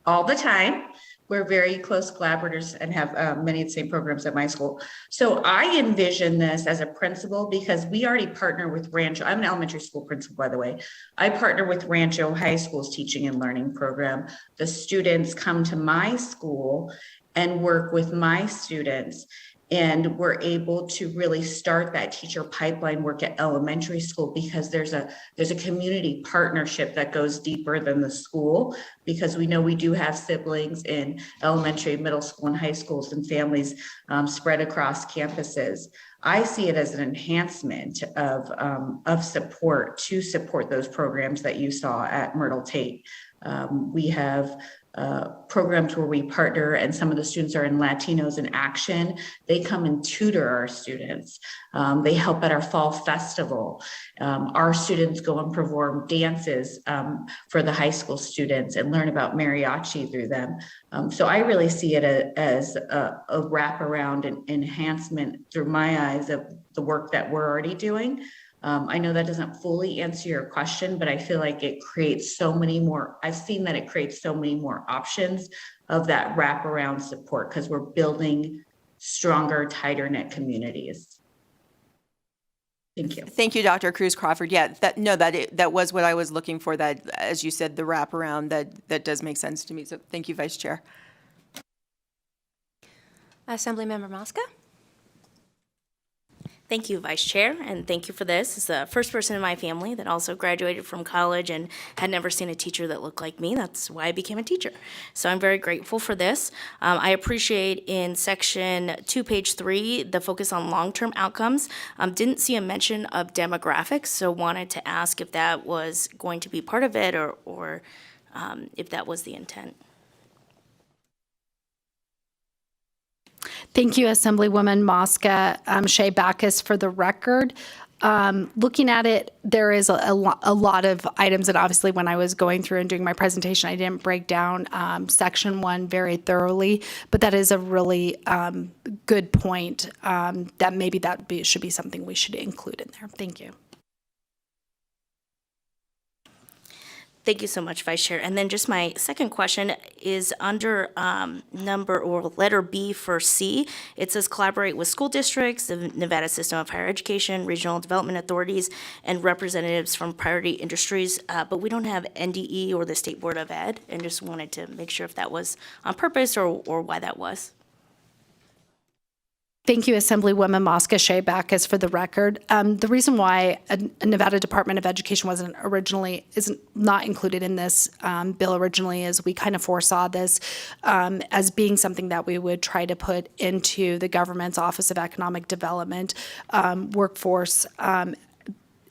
all the time. We're very close collaborators and have many of the same programs at my school. So I envision this as a principal because we already partner with Rancho. I'm an elementary school principal, by the way. I partner with Rancho High School's teaching and learning program. The students come to my school and work with my students, and we're able to really start that teacher pipeline work at elementary school because there's a community partnership that goes deeper than the school, because we know we do have siblings in elementary, middle school, and high schools, and families spread across campuses. I see it as an enhancement of support to support those programs that you saw at Myrtle Tate. We have programs where we partner, and some of the students are in Latinos in Action. They come and tutor our students. They help at our fall festival. Our students go and perform dances for the high school students and learn about mariachi through them. So I really see it as a wraparound and enhancement through my eyes of the work that we're already doing. I know that doesn't fully answer your question, but I feel like it creates so many more. I've seen that it creates so many more options of that wraparound support because we're building stronger, tighter knit communities. Thank you. Thank you, Dr. Cruz Crawford. Yeah, that was what I was looking for. That, as you said, the wraparound that does make sense to me. So thank you, Vice Chair. Assemblymember Mosca? Thank you, Vice Chair, and thank you for this. As the first person in my family that also graduated from college and had never seen a teacher that looked like me, that's why I became a teacher. So I'm very grateful for this. I appreciate in section 2, page 3, the focus on long-term outcomes. Didn't see a mention of demographics, so wanted to ask if that was going to be part of it or if that was the intent. Thank you, Assemblywoman Mosca. Shea Backus, for the record. Looking at it, there is a lot of items, and obviously when I was going through and doing my presentation, I didn't break down section 1 very thoroughly, but that is a really good point that maybe should be something we should include in there. Thank you. Thank you so much, Vice Chair. And then just my second question is under letter B for C. It says collaborate with school districts, the Nevada System of Higher Education, regional development authorities, and representatives from priority industries. But we don't have NDE or the State Board of Ed, and just wanted to make sure if that was on purpose or why that was. Thank you, Assemblywoman Mosca. Shea Backus, for the record. The reason why a Nevada Department of Education isn't not included in this bill originally is we kind of foresaw this as being something that we would try to put into the government's Office of Economic Development workforce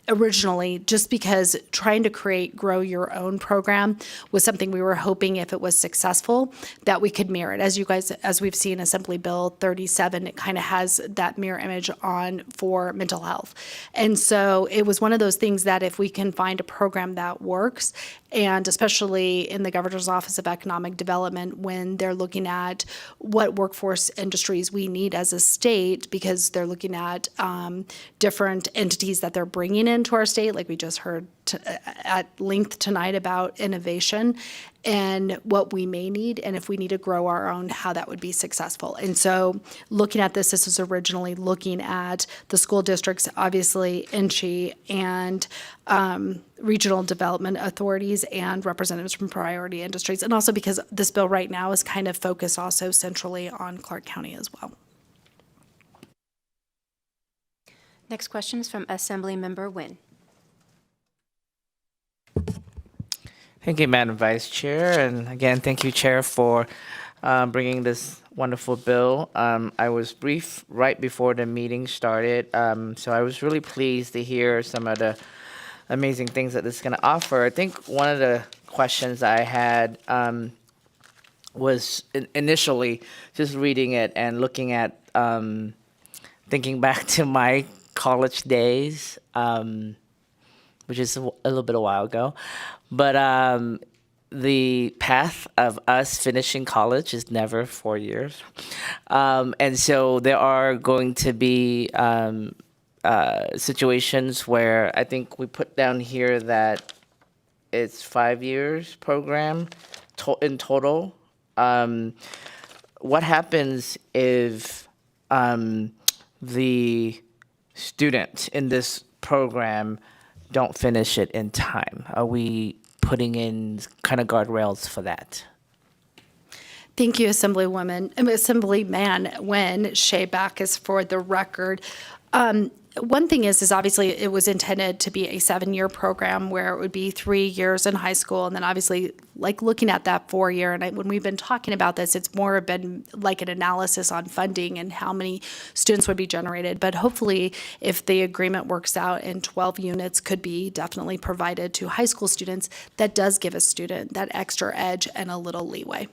originally, just because trying to grow your own program was something we were hoping, if it was successful, that we could mirror it. As we've seen, Assembly Bill 37, it kind of has that mirror image on for mental health. And so it was one of those things that if we can find a program that works, and especially in the Governor's Office of Economic Development, when they're looking at what workforce industries we need as a state, because they're looking at different entities that they're bringing into our state, like we just heard at length tonight about innovation and what we may need, and if we need to grow our own, how that would be successful. And so looking at this was originally looking at the school districts, obviously INCHI, and regional development authorities and representatives from priority industries, and also because this bill right now is kind of focused also centrally on Clark County as well. Next question is from Assemblymember Nguyen. Thank you, Madam Vice Chair, and again, thank you, Chair, for bringing this wonderful bill. I was brief right before the meeting started, so I was really pleased to hear some of the amazing things that this is going to offer. I think one of the questions I had was initially just reading it and looking at, thinking back to my college days, which is a little bit a while ago. But the path of us finishing college is never 4 years. And so there are going to be situations where I think we put down here that it's 5 years program in total. What happens if the student in this program don't finish it in time? Are we putting in kind of guardrails for that? Thank you, Assemblyman Nguyen. Shea Backus, for the record. One thing is obviously it was intended to be a 7-year program where it would be 3 years in high school, and then obviously like looking at that 4-year, and when we've been talking about this, it's more been like an analysis on funding and how many students would be generated. But hopefully, if the agreement works out and 12 units could be definitely provided to high school students, that does give a student that extra edge and a little leeway.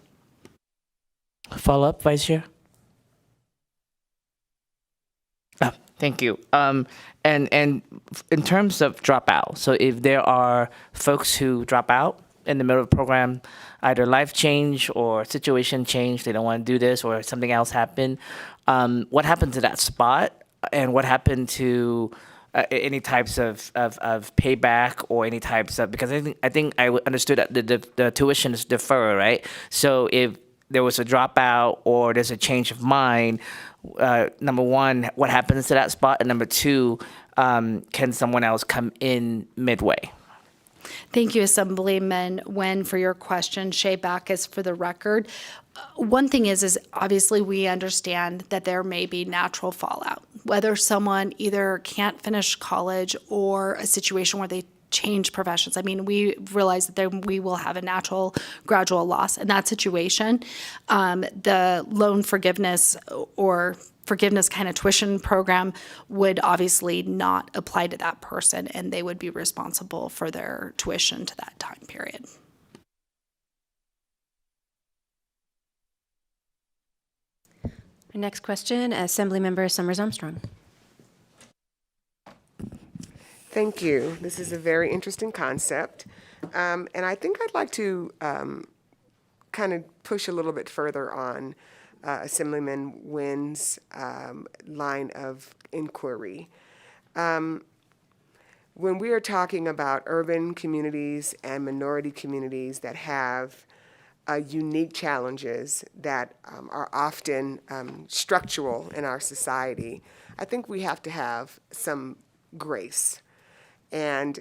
Follow up, Vice Chair? Thank you. And in terms of dropout, so if there are folks who drop out in the middle of the program, either life change or situation change, they don't want to do this or something else happened, what happened to that spot? And what happened to any types of payback or any types of, because I think I understood that the tuition is deferred, right? So if there was a dropout or there's a change of mind, number one, what happens to that spot? And number two, can someone else come in midway? Thank you, Assemblyman Nguyen, for your question. Shea Backus for the record. One thing is obviously we understand that there may be natural fallout, whether someone either can't finish college or a situation where they change professions. I mean, we realize that we will have a natural gradual loss in that situation. The loan forgiveness or forgiveness kind of tuition program would obviously not apply to that person, and they would be responsible for their tuition to that time period. Our next question, Assemblymember Summers Armstrong. Thank you. This is a very interesting concept. And I think I'd like to kind of push a little bit further on Assemblyman Nguyen's line of inquiry. When we are talking about urban communities and minority communities that have unique challenges that are often structural in our society, I think we have to have some grace. And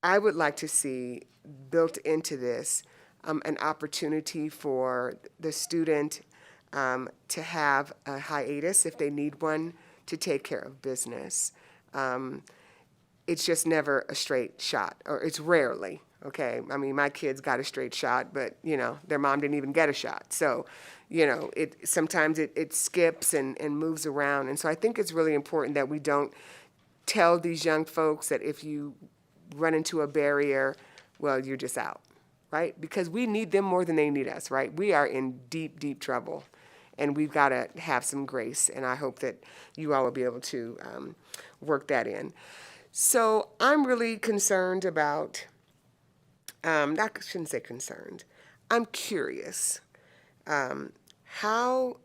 I would like to see built into this an opportunity for the student to have a hiatus if they need one to take care of business. It's just never a straight shot, or it's rarely, okay? I mean, my kids got a straight shot, but, you know, their mom didn't even get a shot. So, you know, sometimes it skips and moves around. And so I think it's really important that we don't tell these young folks that if you run into a barrier, well, you're just out, right? Because we need them more than they need us, right? We are in deep, deep trouble, and we've got to have some grace, and I hope that you all will be able to work that in. So I'm really concerned about, I shouldn't say concerned, I'm curious how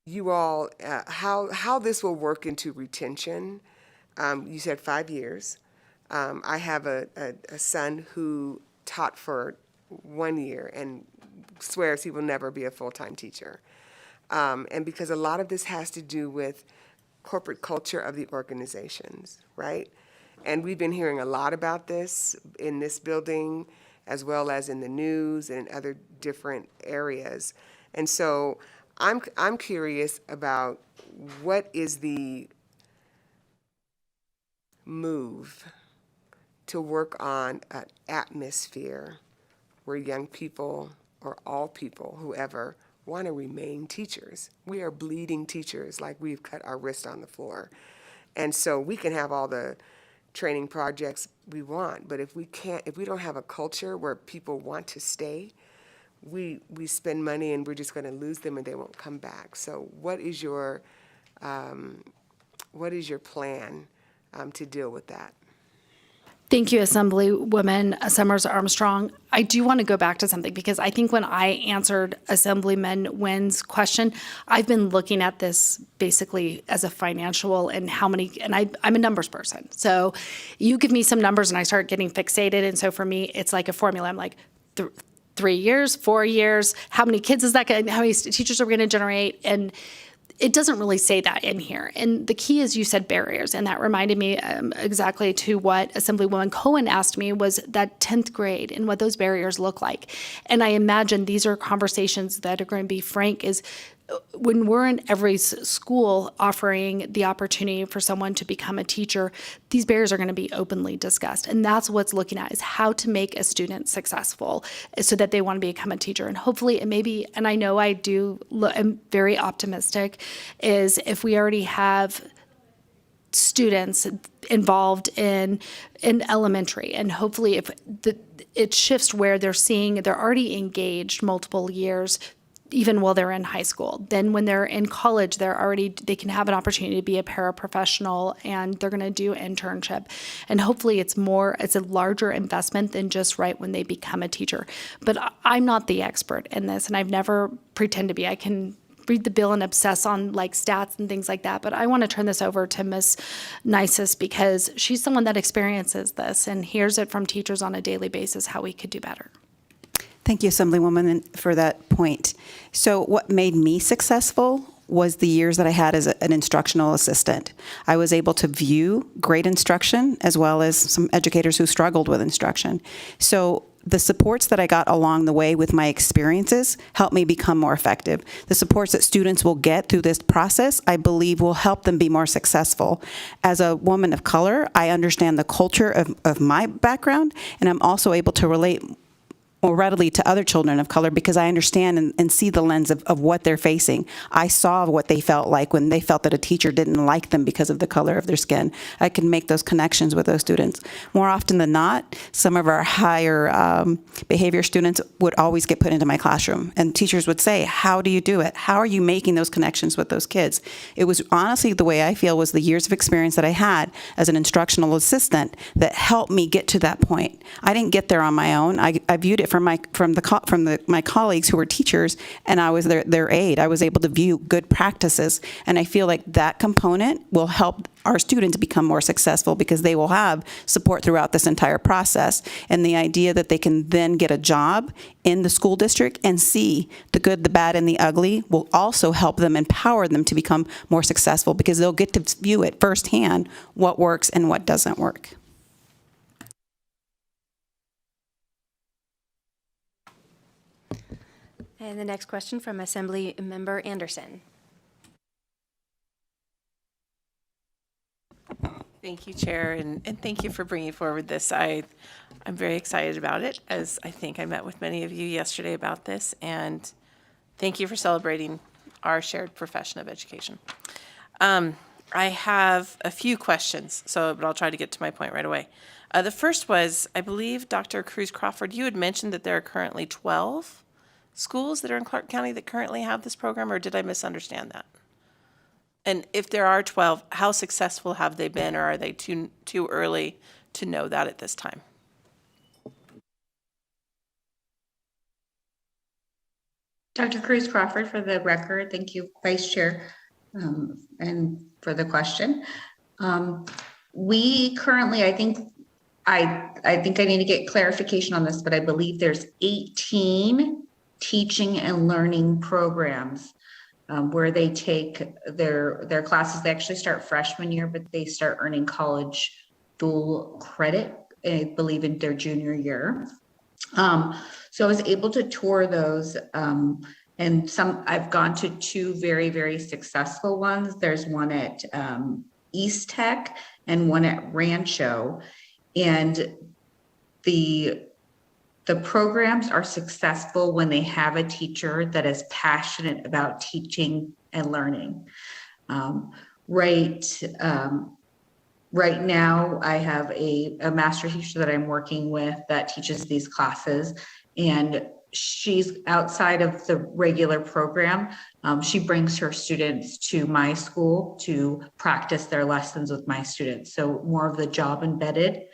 you all, how this will work into retention. You said 5 years. I have a son who taught for 1 year and swears he will never be a full-time teacher. And because a lot of this has to do with corporate culture of the organizations, right? And we've been hearing a lot about this in this building, as well as in the news and in other different areas. And so I'm curious about what is the move to work on an atmosphere where young people, or all people, whoever, want to remain teachers. We are bleeding teachers like we've cut our wrist on the floor. And so we can have all the training projects we want, but if we don't have a culture where people want to stay, we spend money and we're just going to lose them and they won't come back. So what is your plan to deal with that? Thank you, Assemblywoman Summers Armstrong. I do want to go back to something because I think when I answered Assemblyman Nguyen's question, I've been looking at this basically as a financial and how many, and I'm a numbers person. So you give me some numbers and I start getting fixated. And so for me, it's like a formula. I'm like, 3 years, 4 years, how many kids is that going to, how many teachers are we going to generate? And it doesn't really say that in here. And the key is you said barriers, and that reminded me exactly to what Assemblywoman Cohen asked me was that 10th grade and what those barriers look like. And I imagine these are conversations that are going to be frank is when we're in every school offering the opportunity for someone to become a teacher, these barriers are going to be openly discussed. And that's what's looking at is how to make a student successful so that they want to become a teacher. And hopefully it may be, and I know I do, I'm very optimistic, is if we already have students involved in elementary, and hopefully if it shifts where they're already engaged multiple years even while they're in high school. Then when they're in college, they can have an opportunity to be a paraprofessional and they're going to do internship. And hopefully it's a larger investment than just right when they become a teacher. But I'm not the expert in this, and I've never pretend to be. I can read the bill and obsess on like stats and things like that. But I want to turn this over to Ms. Nisus because she's someone that experiences this and hears it from teachers on a daily basis how we could do better. Thank you, Assemblywoman, for that point. So what made me successful was the years that I had as an instructional assistant. I was able to view great instruction as well as some educators who struggled with instruction. So the supports that I got along the way with my experiences helped me become more effective. The supports that students will get through this process, I believe, will help them be more successful. As a woman of color, I understand the culture of my background, and I'm also able to relate more readily to other children of color because I understand and see the lens of what they're facing. I saw what they felt like when they felt that a teacher didn't like them because of the color of their skin. I can make those connections with those students. More often than not, some of our higher behavior students would always get put into my classroom, and teachers would say, how do you do it? How are you making those connections with those kids? It was honestly, the way I feel, was the years of experience that I had as an instructional assistant that helped me get to that point. I didn't get there on my own. I viewed it from my colleagues who were teachers, and I was their aide. I was able to view good practices, and I feel like that component will help our students become more successful because they will have support throughout this entire process. And the idea that they can then get a job in the school district and see the good, the bad, and the ugly will also help them, empower them to become more successful because they'll get to view it firsthand, what works and what doesn't work. And the next question from Assembly Member Anderson. Thank you, Chair, and thank you for bringing forward this. I'm very excited about it, as I think I met with many of you yesterday about this, and thank you for celebrating our shared profession of education. I have a few questions, but I'll try to get to my point right away. The first was, I believe, Dr. Cruz Crawford, you had mentioned that there are currently 12 schools that are in Clark County that currently have this program, or did I misunderstand that? And if there are 12, how successful have they been, or are they too early to know that at this time? Dr. Cruz Crawford, for the record, thank you, Vice Chair, and for the question. We currently, I think I need to get clarification on this, but I believe there's 18 teaching and learning programs where they take their classes. They actually start freshman year, but they start earning college dual credit, I believe, in their junior year. So I was able to tour those, and I've gone to two very, very successful ones. There's one at East Tech and one at Rancho, and the programs are successful when they have a teacher that is passionate about teaching and learning. Right now, I have a master teacher that I'm working with that teaches these classes, and she's outside of the regular program. She brings her students to my school to practice their lessons with my students. So more of the job embedded.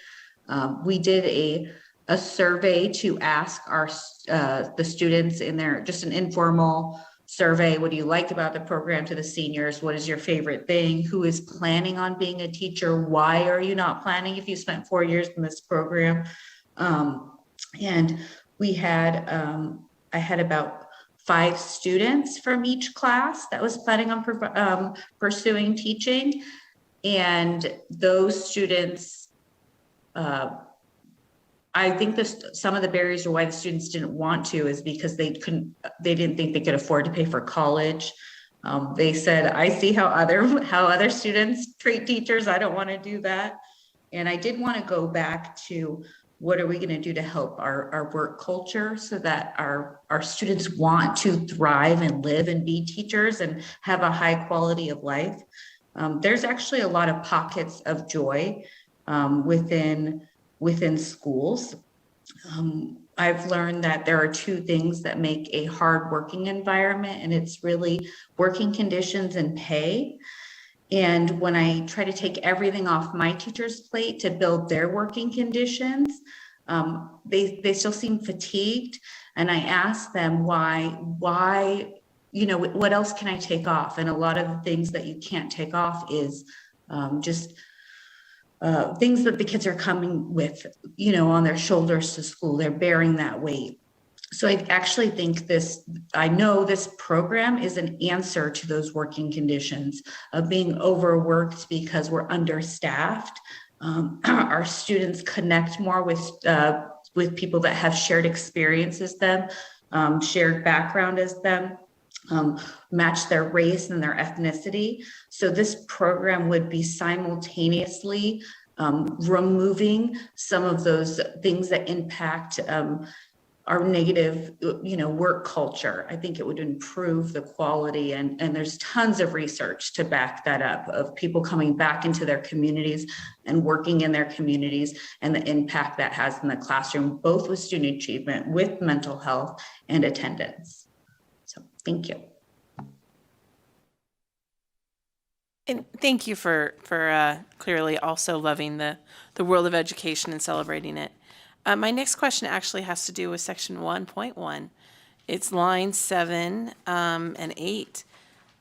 We did a survey to ask the students in there, just an informal survey. What do you like about the program, to the seniors? What is your favorite thing? Who is planning on being a teacher? Why are you not planning if you spent 4 years in this program? And we had, I had about 5 students from each class that was planning on pursuing teaching. And those students, I think some of the barriers or why the students didn't want to is because they didn't think they could afford to pay for college. They said, I see how other students treat teachers. I don't want to do that. And I did want to go back to, what are we going to do to help our work culture so that our students want to thrive and live and be teachers and have a high quality of life? There's actually a lot of pockets of joy within schools. I've learned that there are 2 things that make a hard working environment, and it's really working conditions and pay. And when I try to take everything off my teacher's plate to build their working conditions, they still seem fatigued. And I ask them why, what else can I take off? And a lot of the things that you can't take off is just things that the kids are coming with, on their shoulders to school. They're bearing that weight. So I actually think I know this program is an answer to those working conditions of being overworked because we're understaffed. Our students connect more with people that have shared experience as them, shared background as them, match their race and their ethnicity. So this program would be simultaneously removing some of those things that impact our negative, work culture. I think it would improve the quality, and there's tons of research to back that up of people coming back into their communities and working in their communities and the impact that has in the classroom, both with student achievement, with mental health and attendance. So thank you. And thank you for clearly also loving the world of education and celebrating it. My next question actually has to do with section 1.1. It's lines 7 and 8,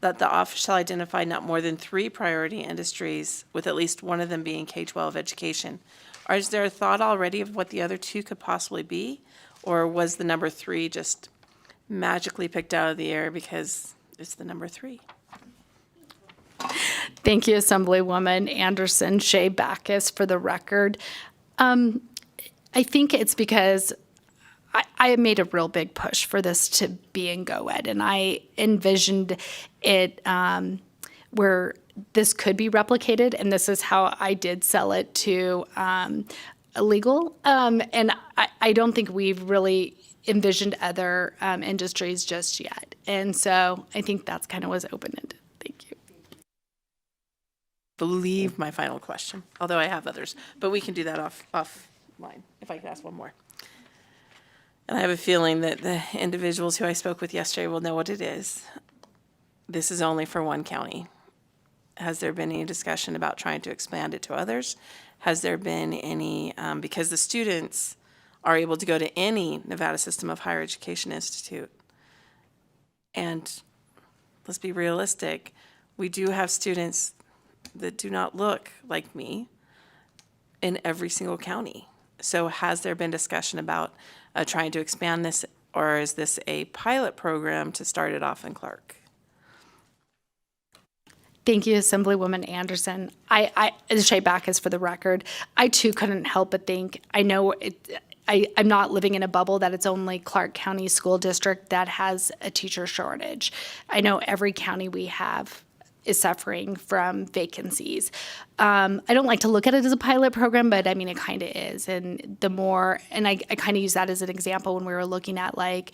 that the office shall identify not more than 3 priority industries, with at least one of them being K-12 education. Is there a thought already of what the other 2 could possibly be? Or was the number 3 just magically picked out of the air because it's the number 3? Thank you, Assemblywoman Anderson. Shea Backus for the record. I think it's because I made a real big push for this to be in GoEd, and I envisioned it where this could be replicated, and this is how I did sell it to illegal. And I don't think we've really envisioned other industries just yet. And so I think that's kind of was open-ended. Thank you. Believe my final question, although I have others, but we can do that offline if I could ask one more. And I have a feeling that the individuals who I spoke with yesterday will know what it is. This is only for one county. Has there been any discussion about trying to expand it to others? Has there been any, because the students are able to go to any Nevada System of Higher Education institute. And let's be realistic, we do have students that do not look like me in every single county. So has there been discussion about trying to expand this, or is this a pilot program to start it off in Clark? Thank you, Assemblywoman Anderson. Shea Backus for the record. I too couldn't help but think, I know I'm not living in a bubble that it's only Clark County School District that has a teacher shortage. I know every county we have is suffering from vacancies. I don't like to look at it as a pilot program, but I mean, it kind of is. And the more, and I kind of use that as an example when we were looking at like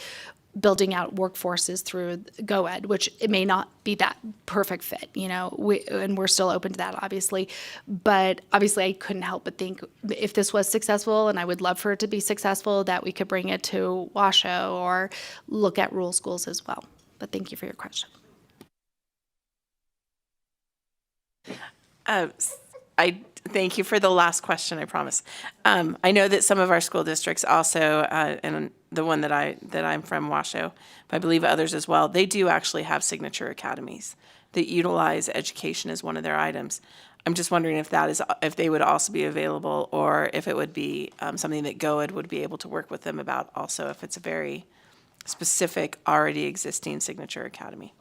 building out workforces through GoEd, which it may not be that perfect fit, and we're still open to that, obviously. But obviously, I couldn't help but think if this was successful, and I would love for it to be successful, that we could bring it to Washoe or look at rural schools as well. But thank you for your question. I thank you for the last question, I promise. I know that some of our school districts also, and the one that I'm from, Washoe, but I believe others as well, they do actually have signature academies that utilize education as one of their items. I'm just wondering if they would also be available, or if it would be something that GoEd would be able to work with them about also, if it's a very specific, already existing signature academy.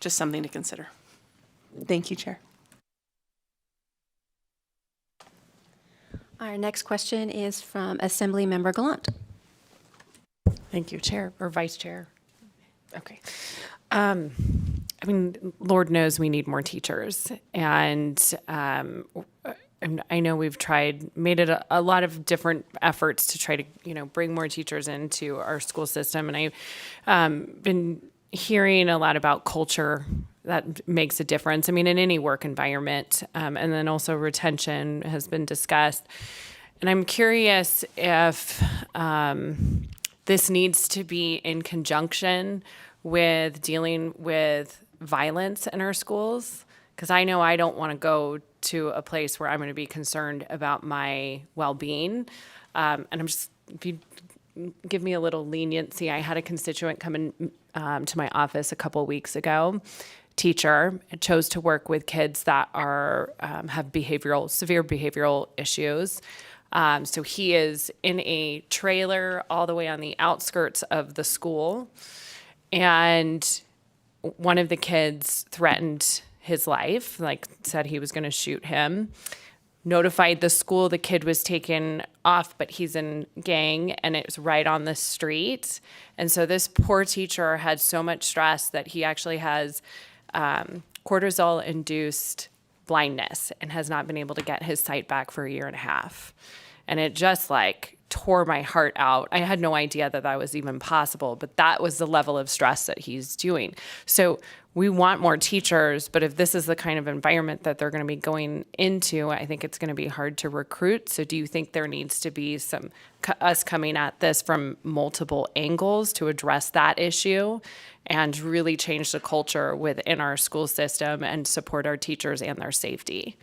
Just something to consider. Thank you, Chair. Our next question is from Assemblymember Gallant. Thank you, Chair or Vice Chair. Okay. I mean, Lord knows we need more teachers. And I know we've made it a lot of different efforts to try to, bring more teachers into our school system. And I've been hearing a lot about culture that makes a difference. I mean, in any work environment, and then also retention has been discussed. And I'm curious if this needs to be in conjunction with dealing with violence in our schools, because I know I don't want to go to a place where I'm going to be concerned about my well-being. And if you give me a little leniency, I had a constituent come in to my office a couple of weeks ago. Teacher chose to work with kids that have severe behavioral issues. So he is in a trailer all the way on the outskirts of the school. And one of the kids threatened his life, like said he was going to shoot him. Notified the school, the kid was taken off, but he's in gang and it was right on the street. And so this poor teacher had so much stress that he actually has cortisol-induced blindness and has not been able to get his sight back for a year and a half. And it just like tore my heart out. I had no idea that that was even possible, but that was the level of stress that he's doing. So we want more teachers, but if this is the kind of environment that they're going to be going into, I think it's going to be hard to recruit. So do you think there needs to be us coming at this from multiple angles to address that issue and really change the culture within our school system and support our teachers and their safety?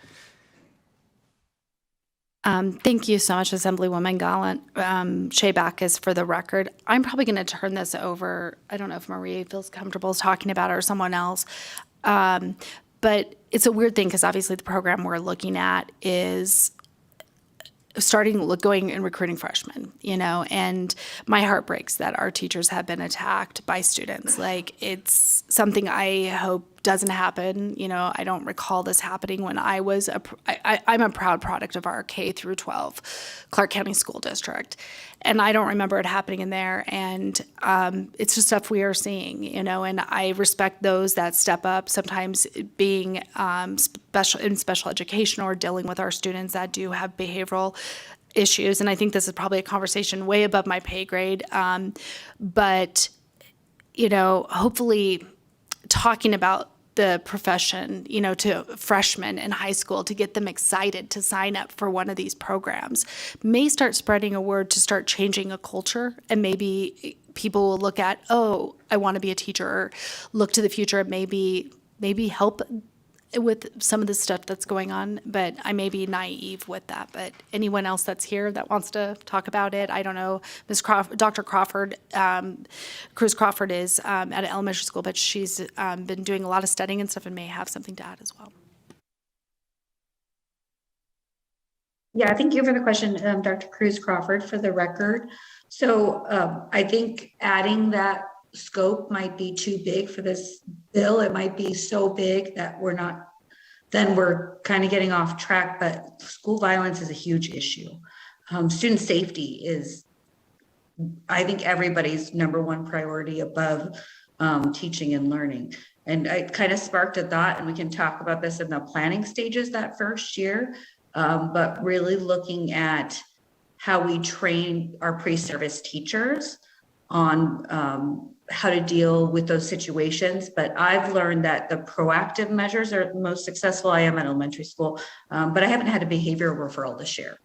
Thank you so much, Assemblywoman Gallant. Shea Backus for the record. I'm probably going to turn this over. I don't know if Maria feels comfortable talking about it or someone else. But it's a weird thing because obviously the program we're looking at is going and recruiting freshmen, and my heart breaks that our teachers have been attacked by students. Like, it's something I hope doesn't happen. I don't recall this happening when I was I'm a proud product of our K through 12 Clark County School District. And I don't remember it happening in there. And it's just stuff we are seeing, and I respect those that step up, sometimes being in special education or dealing with our students that do have behavioral issues. And I think this is probably a conversation way above my pay grade. But, hopefully talking about the profession, to freshmen in high school to get them excited to sign up for one of these programs may start spreading a word to start changing a culture. And maybe people will look at, oh, I want to be a teacher, or look to the future and maybe help with some of the stuff that's going on. But I may be naive with that. But anyone else that's here that wants to talk about it, I don't know. Dr. Crawford, Cruz Crawford is at an elementary school, but she's been doing a lot of studying and stuff and may have something to add as well. Yeah, thank you for the question, Dr. Cruz Crawford, for the record. So I think adding that scope might be too big for this bill. It might be so big that we're kind of getting off track, but school violence is a huge issue. Student safety is, I think, everybody's number one priority above teaching and learning. And it kind of sparked a thought, and we can talk about this in the planning stages that first year, but really looking at how we train our pre-service teachers on how to deal with those situations. But I've learned that the proactive measures are the most successful. I am at elementary school, but I haven't had a behavioral referral this year.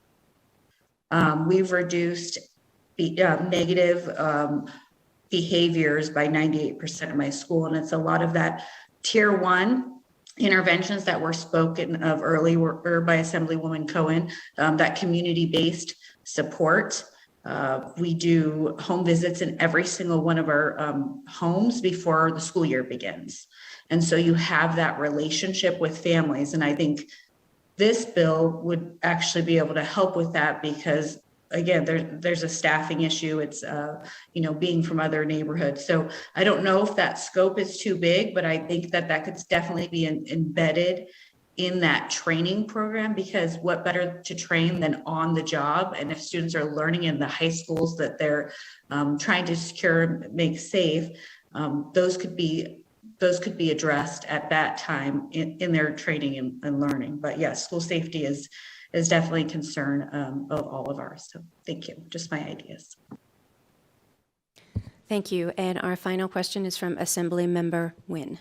We've reduced negative behaviors by 98% of my school, and it's a lot of that tier 1 interventions that were spoken of earlier by Assemblywoman Cohen, that community-based support. We do home visits in every single one of our homes before the school year begins. And so you have that relationship with families. And I think this bill would actually be able to help with that because, again, there's a staffing issue. It's, being from other neighborhoods. So I don't know if that scope is too big, but I think that could definitely be embedded in that training program, because what better to train than on the job? And if students are learning in the high schools that they're trying to secure and make safe, those could be addressed at that time in their training and learning. But yes, school safety is definitely a concern of all of ours. So thank you. Just my ideas. Thank you. And our final question is from Assembly Member Nguyen.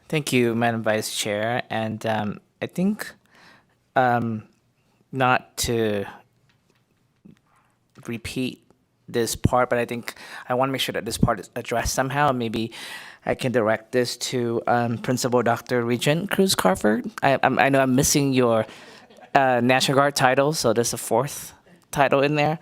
Thank you, Madam Vice Chair. And I think not to repeat this part, but I think I want to make sure that this part is addressed somehow. Maybe I can direct this to Principal Dr. Regent Cruz Crawford. I know I'm missing your National Guard title, so there's a fourth title in there.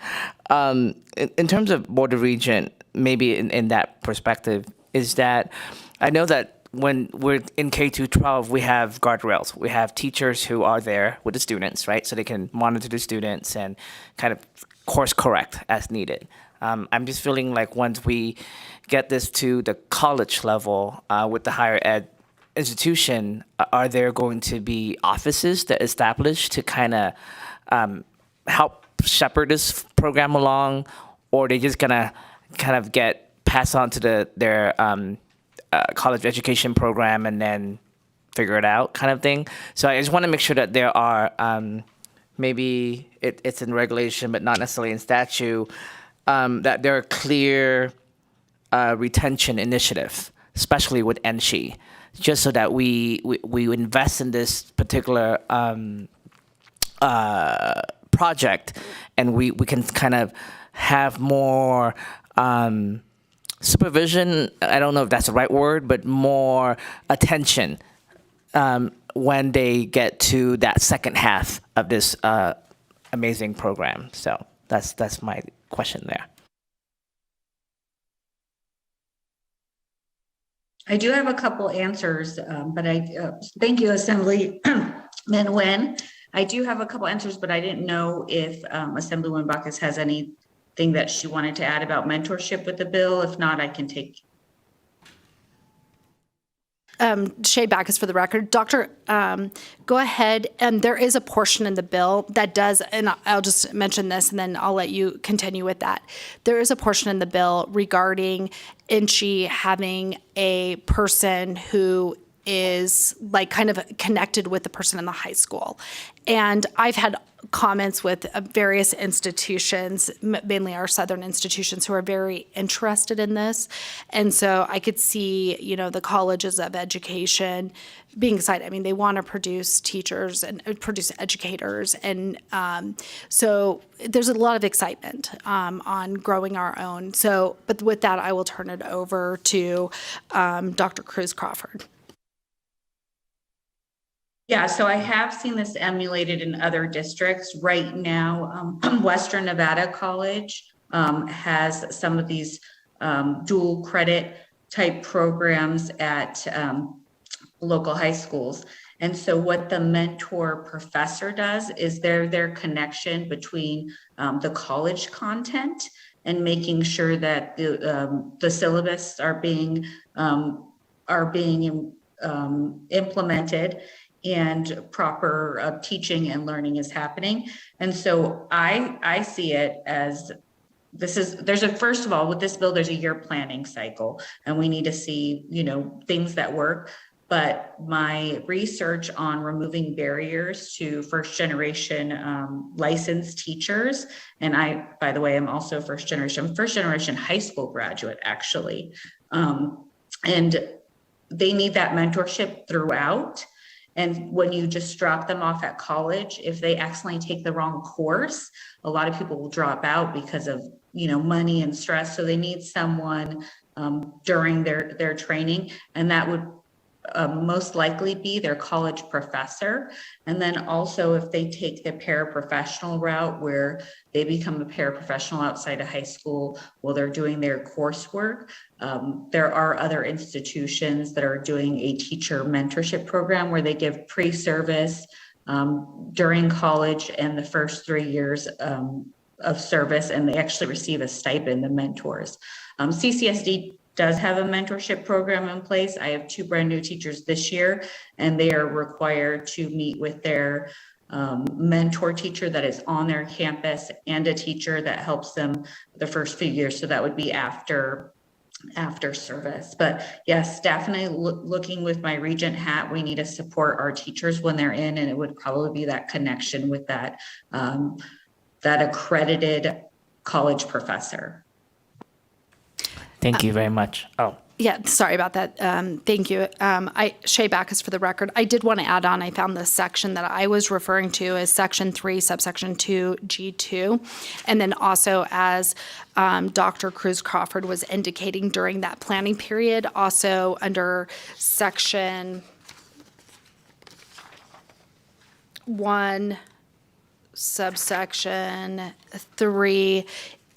In terms of Board of Regent, maybe in that perspective, is that I know that when we're in K through 12, we have guardrails. We have teachers who are there with the students, right? So they can monitor the students and kind of course correct as needed. I'm just feeling like once we get this to the college level with the higher ed institution, are there going to be offices that establish to kind of help shepherd this program along, or are they just gonna kind of get passed on to their college education program and then figure it out kind of thing? So I just want to make sure that there are maybe it's in regulation but not necessarily in statute, that there are clear retention initiatives, especially with NSHE, just so that we invest in this particular project and we can kind of have more supervision. I don't know if that's the right word, but more attention when they get to that second half of this amazing program. So that's my question there. I do have a couple answers, but thank you, Assemblyman Nguyen. I do have a couple answers, but I didn't know if Assemblywoman Bacchus has anything that she wanted to add about mentorship with the bill. If not, I can take. Shay Bacchus for the record. Doctor, go ahead. And there is a portion in the bill that does, and I'll just mention this and then I'll let you continue with that. There is a portion in the bill regarding NSHE having a person who is like kind of connected with the person in the high school. And I've had comments with various institutions, mainly our southern institutions, who are very interested in this. And so I could see, the colleges of education being excited. I mean, they want to produce teachers and produce educators. And so there's a lot of excitement on growing our own. So, but with that, I will turn it over to Dr. Cruz Crawford. Yeah, so I have seen this emulated in other districts. Right now, Western Nevada College has some of these dual credit type programs at local high schools. And so what the mentor professor does is they're their connection between the college content and making sure that the syllabus are being implemented and proper teaching and learning is happening. And so I see it as first of all, with this bill, there's a year planning cycle and we need to see, things that work. But my research on removing barriers to first generation licensed teachers, and I, by the way, I'm also first generation high school graduate, actually. And they need that mentorship throughout. And when you just drop them off at college, if they accidentally take the wrong course, a lot of people will drop out because of, money and stress. So they need someone during their training, and that would most likely be their college professor. And then also if they take the paraprofessional route where they become a paraprofessional outside of high school while they're doing their coursework, there are other institutions that are doing a teacher mentorship program where they give pre-service during college and the first 3 years of service, and they actually receive a stipend, the mentors. CCSD does have a mentorship program in place. I have 2 brand new teachers this year, and they are required to meet with their mentor teacher that is on their campus and a teacher that helps them the first few years. So that would be after service. But yes, definitely looking with my regent hat, we need to support our teachers when they're in, and it would probably be that connection with that accredited college professor. Thank you very much. Yeah, sorry about that. Thank you. Shay Bacchus for the record. I did want to add on, I found the section that I was referring to as Section 3, Subsection 2, G2. And then also as Dr. Cruz Crawford was indicating during that planning period, also under Section 1, Subsection 3,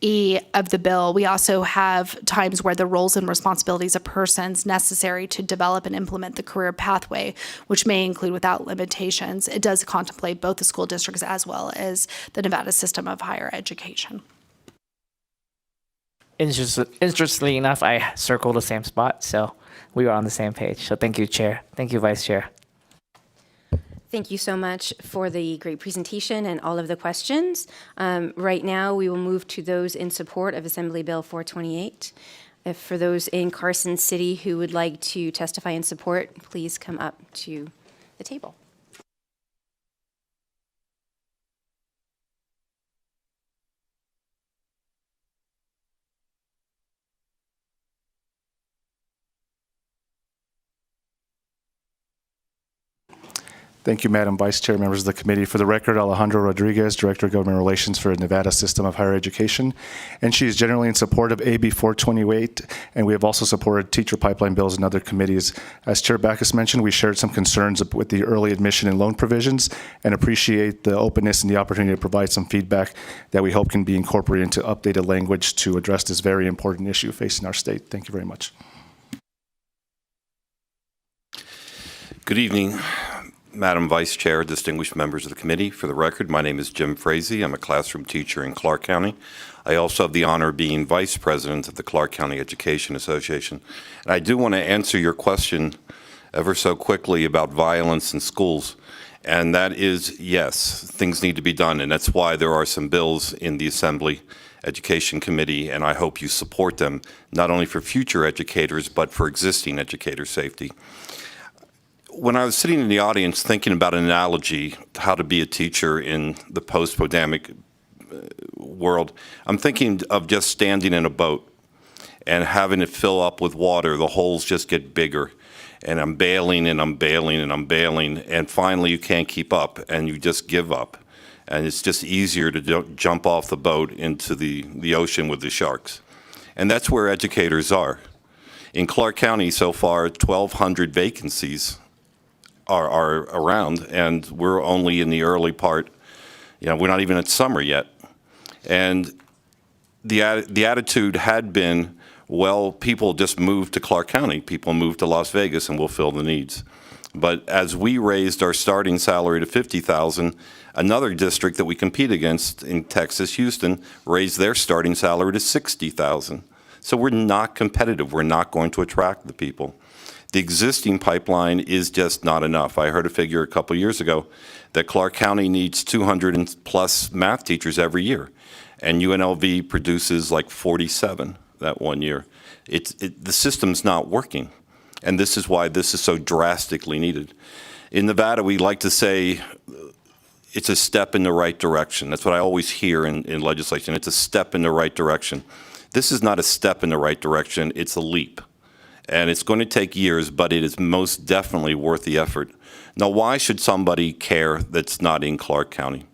E of the bill, we also have times where the roles and responsibilities of persons necessary to develop and implement the career pathway, which may include without limitations. It does contemplate both the school districts as well as the Nevada system of higher education. Interestingly enough, I circled the same spot, so we were on the same page. So thank you, Chair. Thank you, Vice Chair. Thank you so much for the great presentation and all of the questions. Right now, we will move to those in support of Assembly Bill 428. If for those in Carson City who would like to testify in support, please come up to the table. Thank you, Madam Vice Chair, members of the committee. For the record, Alejandro Rodriguez, Director of Government Relations for Nevada System of Higher Education, and she is generally in support of AB 428, and we have also supported teacher pipeline bills in other committees. As Chair Backus mentioned, we shared some concerns with the early admission and loan provisions and appreciate the openness and the opportunity to provide some feedback that we hope can be incorporated into updated language to address this very important issue facing our state. Thank you very much. Good evening, Madam Vice Chair, distinguished members of the committee. For the record, my name is Jim Frazee. I'm a classroom teacher in Clark County. I also have the honor of being Vice President of the Clark County Education Association. And I do want to answer your question ever so quickly about violence in schools. And that is, yes, things need to be done. And that's why there are some bills in the Assembly Education Committee, and I hope you support them, not only for future educators, but for existing educator safety. When I was sitting in the audience thinking about an analogy to how to be a teacher in the post-pandemic world, I'm thinking of just standing in a boat and having it fill up with water. The holes just get bigger, and I'm bailing and I'm bailing and I'm bailing, and finally you can't keep up and you just give up. And it's just easier to jump off the boat into the ocean with the sharks. And that's where educators are. In Clark County so far, 1,200 vacancies are around, and we're only in the early part. We're not even at summer yet. And the attitude had been, well, people just moved to Clark County. People moved to Las Vegas, and we'll fill the needs. But as we raised our starting salary to $50,000, another district that we compete against in Texas, Houston, raised their starting salary to $60,000. So we're not competitive. We're not going to attract the people. The existing pipeline is just not enough. I heard a figure a couple years ago that Clark County needs 200 plus math teachers every year, and UNLV produces like 47 that one year. The system's not working, and this is why this is so drastically needed. In Nevada, we like to say it's a step in the right direction. That's what I always hear in legislation. It's a step in the right direction. This is not a step in the right direction. It's a leap. And it's going to take years, but it is most definitely worth the effort. Now, why should somebody care that's not in Clark County?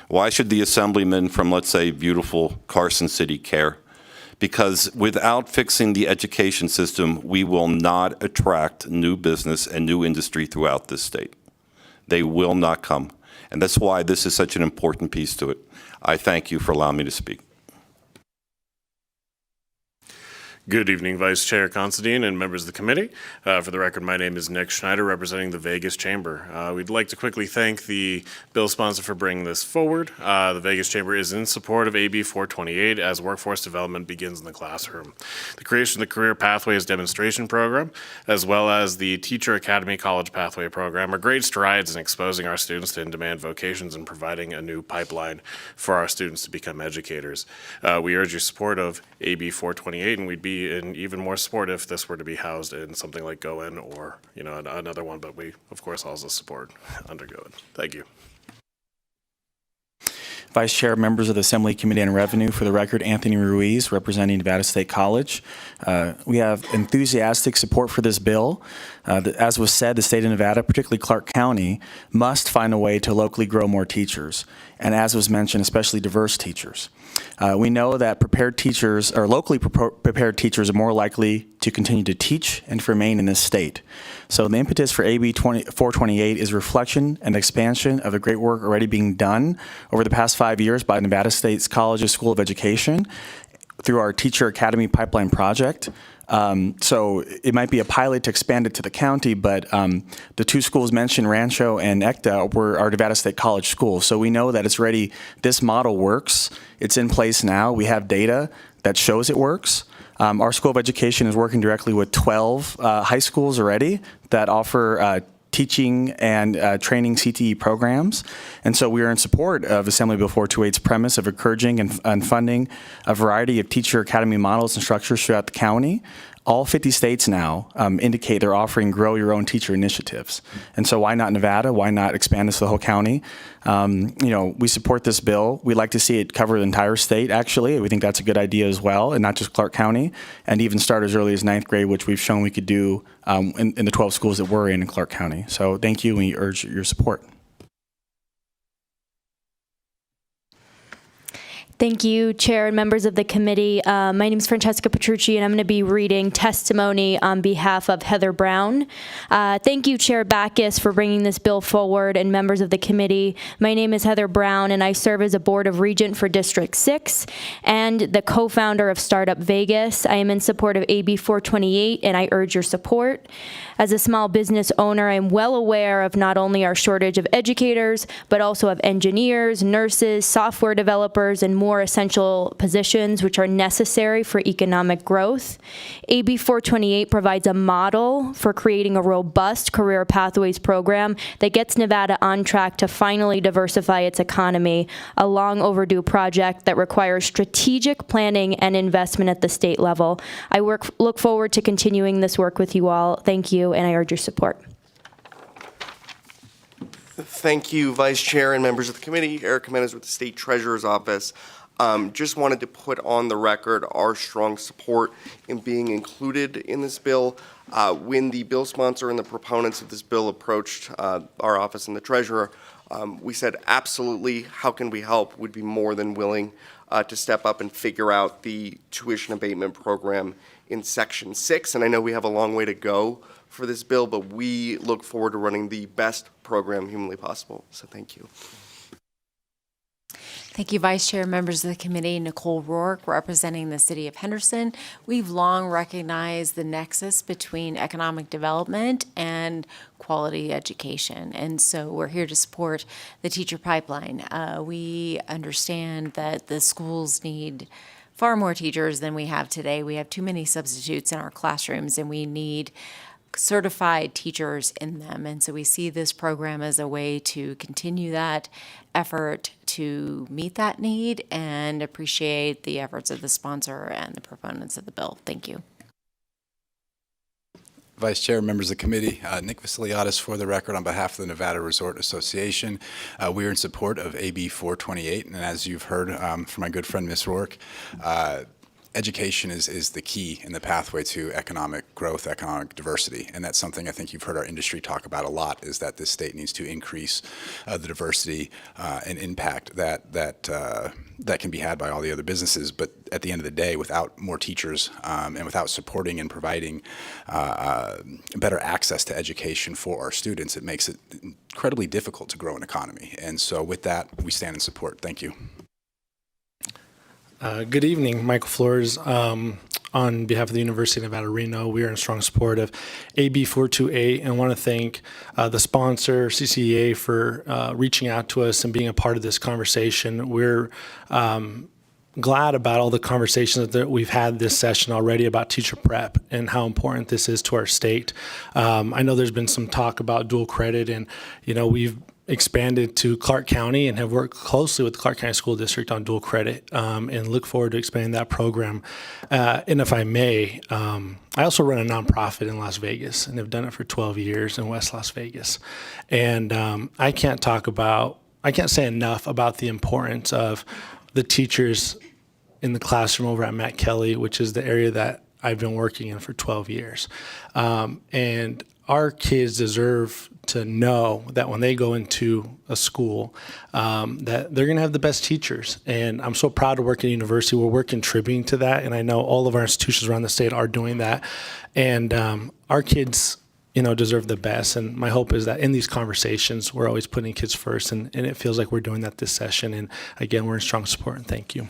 Why should the assemblyman from, let's say, beautiful Carson City care? Because without fixing the education system, we will not attract new business and new industry throughout this state. They will not come. And that's why this is such an important piece to it. I thank you for allowing me to speak. Good evening, Vice Chair Considine and members of the committee. For the record, my name is Nick Schneider, representing the Vegas Chamber. We'd like to quickly thank the bill sponsor for bringing this forward. The Vegas Chamber is in support of AB 428 as workforce development begins in the classroom. The creation of the Career Pathways Demonstration Program, as well as the Teacher Academy College Pathway Program, are great strides in exposing our students to in-demand vocations and providing a new pipeline for our students to become educators. We urge your support of AB 428, and we'd be in even more support if this were to be housed in something like GOEN or another one, but we of course also support under GOEN. Thank you. Vice Chair, members of the Assembly Committee on Revenue, for the record, Anthony Ruiz, representing Nevada State College. We have enthusiastic support for this bill. As was said, the state of Nevada, particularly Clark County, must find a way to locally grow more teachers, and as was mentioned, especially diverse teachers. We know that prepared teachers, or locally prepared teachers, are more likely to continue to teach and to remain in this state. So the impetus for AB 428 is reflection and expansion of the great work already being done over the past 5 years by Nevada State's College School of Education through our Teacher Academy Pipeline Project. So it might be a pilot to expand it to the county, but the two schools mentioned, Rancho and ECTA, were our Nevada State College schools. So we know that it's ready. This model works. It's in place now. We have data that shows it works. Our School of Education is working directly with 12 high schools already that offer teaching and training CTE programs. And so we are in support of Assembly Bill 428's premise of encouraging and funding a variety of teacher academy models and structures throughout the county. All 50 states now indicate they're offering grow your own teacher initiatives. And so why not Nevada? Why not expand this to the whole county? We support this bill. We'd like to see it cover the entire state, actually. We think that's a good idea as well, and not just Clark County, and even start as early as 9th grade, which we've shown we could do in the 12 schools that we're in Clark County. So thank you, and we urge your support. Thank you, Chair and members of the committee. My name is Francesca Petrucci, and I'm going to be reading testimony on behalf of Heather Brown. Thank you, Chair Backus, for bringing this bill forward, and members of the committee. My name is Heather Brown, and I serve as a Board of Regent for District 6 and the co-founder of Startup Vegas. I am in support of AB 428, and I urge your support. As a small business owner, I am well aware of not only our shortage of educators, but also of engineers, nurses, software developers, and more essential positions which are necessary for economic growth. AB 428 provides a model for creating a robust career pathways program that gets Nevada on track to finally diversify its economy, a long overdue project that requires strategic planning and investment at the state level. I look forward to continuing this work with you all. Thank you, and I urge your support. Thank you, Vice Chair and members of the committee. Eric Jimenez with the State Treasurer's Office. Just wanted to put on the record our strong support in being included in this bill. When the bill sponsor and the proponents of this bill approached our office and the Treasurer, we said, absolutely, how can we help? We'd be more than willing to step up and figure out the tuition abatement program in Section 6. And I know we have a long way to go for this bill, but we look forward to running the best program humanly possible. So thank you. Thank you, Vice Chair, members of the committee. Nicole Rourke, representing the City of Henderson. We've long recognized the nexus between economic development and quality education, and so we're here to support the teacher pipeline. We understand that the schools need far more teachers than we have today. We have too many substitutes in our classrooms, and we need certified teachers in them. And so we see this program as a way to continue that effort to meet that need, and appreciate the efforts of the sponsor and the proponents of the bill. Thank you. Vice Chair, members of the committee, Nick Vasiliadis for the record on behalf of the Nevada Resort Association. We are in support of AB 428, and as you've heard from my good friend Ms. Rourke, education is the key in the pathway to economic growth, economic diversity, and that's something I think you've heard our industry talk about a lot, is that this state needs to increase the diversity and impact that can be had by all the other businesses. But at the end of the day, without more teachers and without supporting and providing better access to education for our students, it makes it incredibly difficult to grow an economy. And so with that, we stand in support. Thank you. Good evening, Michael Flores. On behalf of the University of Nevada, Reno, we are in strong support of AB 428, and want to thank the sponsor, CCEA, for reaching out to us and being a part of this conversation. We're glad about all the conversations that we've had this session already about teacher prep and how important this is to our state. I know there's been some talk about dual credit, and we've expanded to Clark County and have worked closely with the Clark County School District on dual credit, and look forward to expanding that program. And if I may, I also run a nonprofit in Las Vegas and have done it for 12 years in West Las Vegas. And I can't say enough about the importance of the teachers in the classroom over at Matt Kelly, which is the area that I've been working in for 12 years. And our kids deserve to know that when they go into a school, that they're going to have the best teachers. And I'm so proud to work at a university where we're contributing to that. And I know all of our institutions around the state are doing that. And our kids, deserve the best. And my hope is that in these conversations, we're always putting kids first. And it feels like we're doing that this session. And again, we're in strong support. And thank you.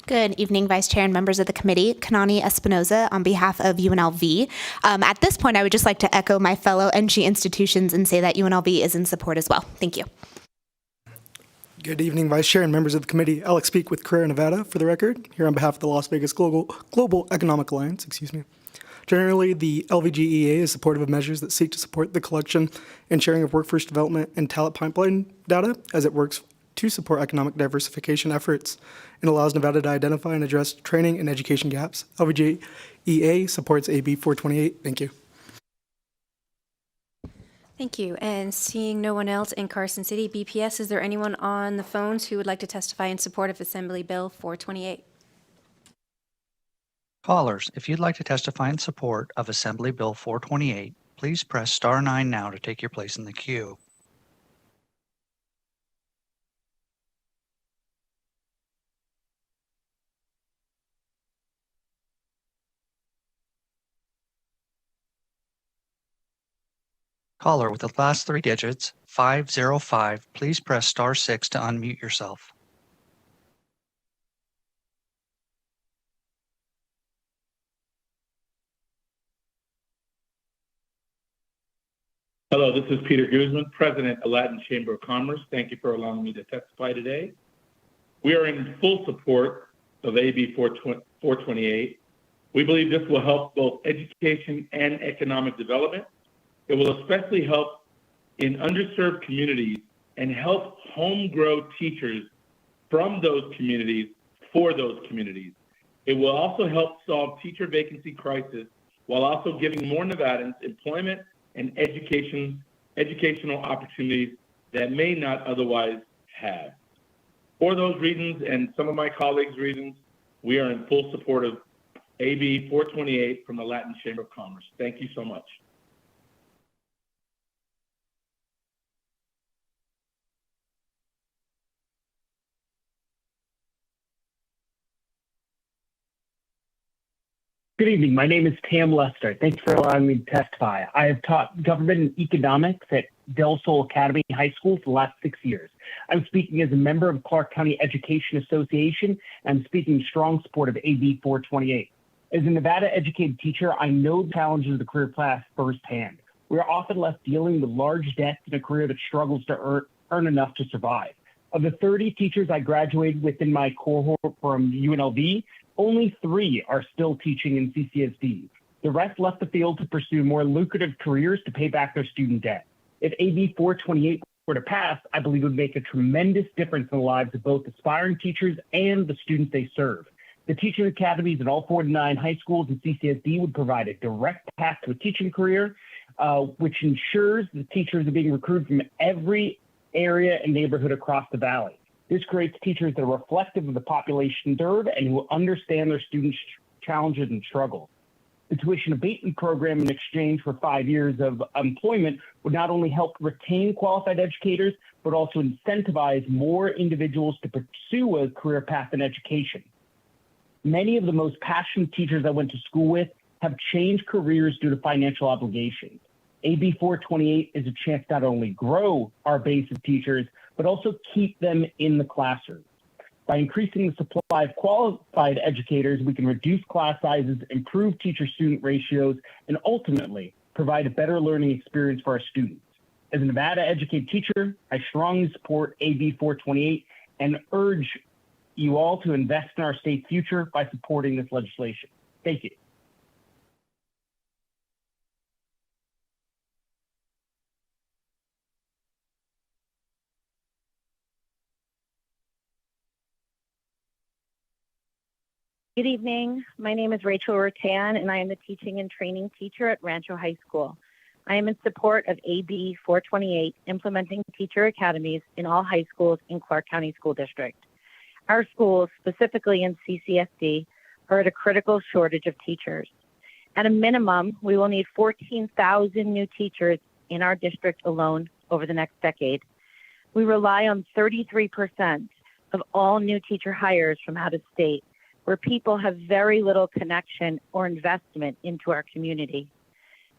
Good evening, Vice Chair and members of the committee. Kanani Espinoza on behalf of UNLV. At this point, I would just like to echo my fellow NG institutions and say that UNLV is in support as well. Thank you. Good evening, Vice Chair and members of the committee. Alex Speak with Career Nevada for the record, here on behalf of the Las Vegas Global Economic Alliance, Generally, the LVGEA is supportive of measures that seek to support the collection and sharing of workforce development and talent pipeline data as it works to support economic diversification efforts and allows Nevada to identify and address training and education gaps. LVGEA supports AB 428. Thank you. Thank you. And seeing no one else in Carson City, BPS, is there anyone on the phones who would like to testify in support of Assembly Bill 428? Callers, if you'd like to testify in support of Assembly Bill 428, please press star 9 now to take your place in the queue. Caller with the last 3 digits, 505, please press star 6 to unmute yourself. Hello, this is Peter Guzman, President of Latin Chamber of Commerce. Thank you for allowing me to testify today. We are in full support of AB 428. We believe this will help both education and economic development. It will especially help in underserved communities and help home-grow teachers from those communities for those communities. It will also help solve teacher vacancy crisis while also giving more Nevadans employment and educational opportunities that may not otherwise have. For those reasons and some of my colleagues' reasons, we are in full support of AB 428 from the Latin Chamber of Commerce. Thank you so much. Good evening. My name is Tam Lester. Thanks for allowing me to testify. I have taught government and economics at Del Sol Academy High School for the last 6 years. I'm speaking as a member of Clark County Education Association, and I'm speaking in strong support of AB 428. As a Nevada educated teacher, I know the challenges of the career path firsthand. We are often left dealing with large debts in a career that struggles to earn enough to survive. Of the 30 teachers I graduated with in my cohort from UNLV, only 3 are still teaching in CCSD. The rest left the field to pursue more lucrative careers to pay back their student debt. If AB 428 were to pass, I believe it would make a tremendous difference in the lives of both aspiring teachers and the students they serve. The teaching academies at all 49 high schools and CCSD would provide a direct path to a teaching career, which ensures that teachers are being recruited from every area and neighborhood across the valley. This creates teachers that are reflective of the population served and who understand their students' challenges and struggles. The tuition abatement program in exchange for 5 years of employment would not only help retain qualified educators, but also incentivize more individuals to pursue a career path in education. Many of the most passionate teachers I went to school with have changed careers due to financial obligations. AB 428 is a chance to not only grow our base of teachers, but also keep them in the classroom. By increasing the supply of qualified educators, we can reduce class sizes, improve teacher-student ratios, and ultimately provide a better learning experience for our students. As a Nevada-educated teacher, I strongly support AB 428 and urge you all to invest in our state's future by supporting this legislation. Thank you. Good evening. My name is Rachel Rattan, and I am the teaching and training teacher at Rancho High School. I am in support of AB 428, implementing teacher academies in all high schools in Clark County School District. Our schools, specifically in CCSD, are at a critical shortage of teachers. At a minimum, we will need 14,000 new teachers in our district alone over the next decade. We rely on 33% of all new teacher hires from out of state, where people have very little connection or investment into our community.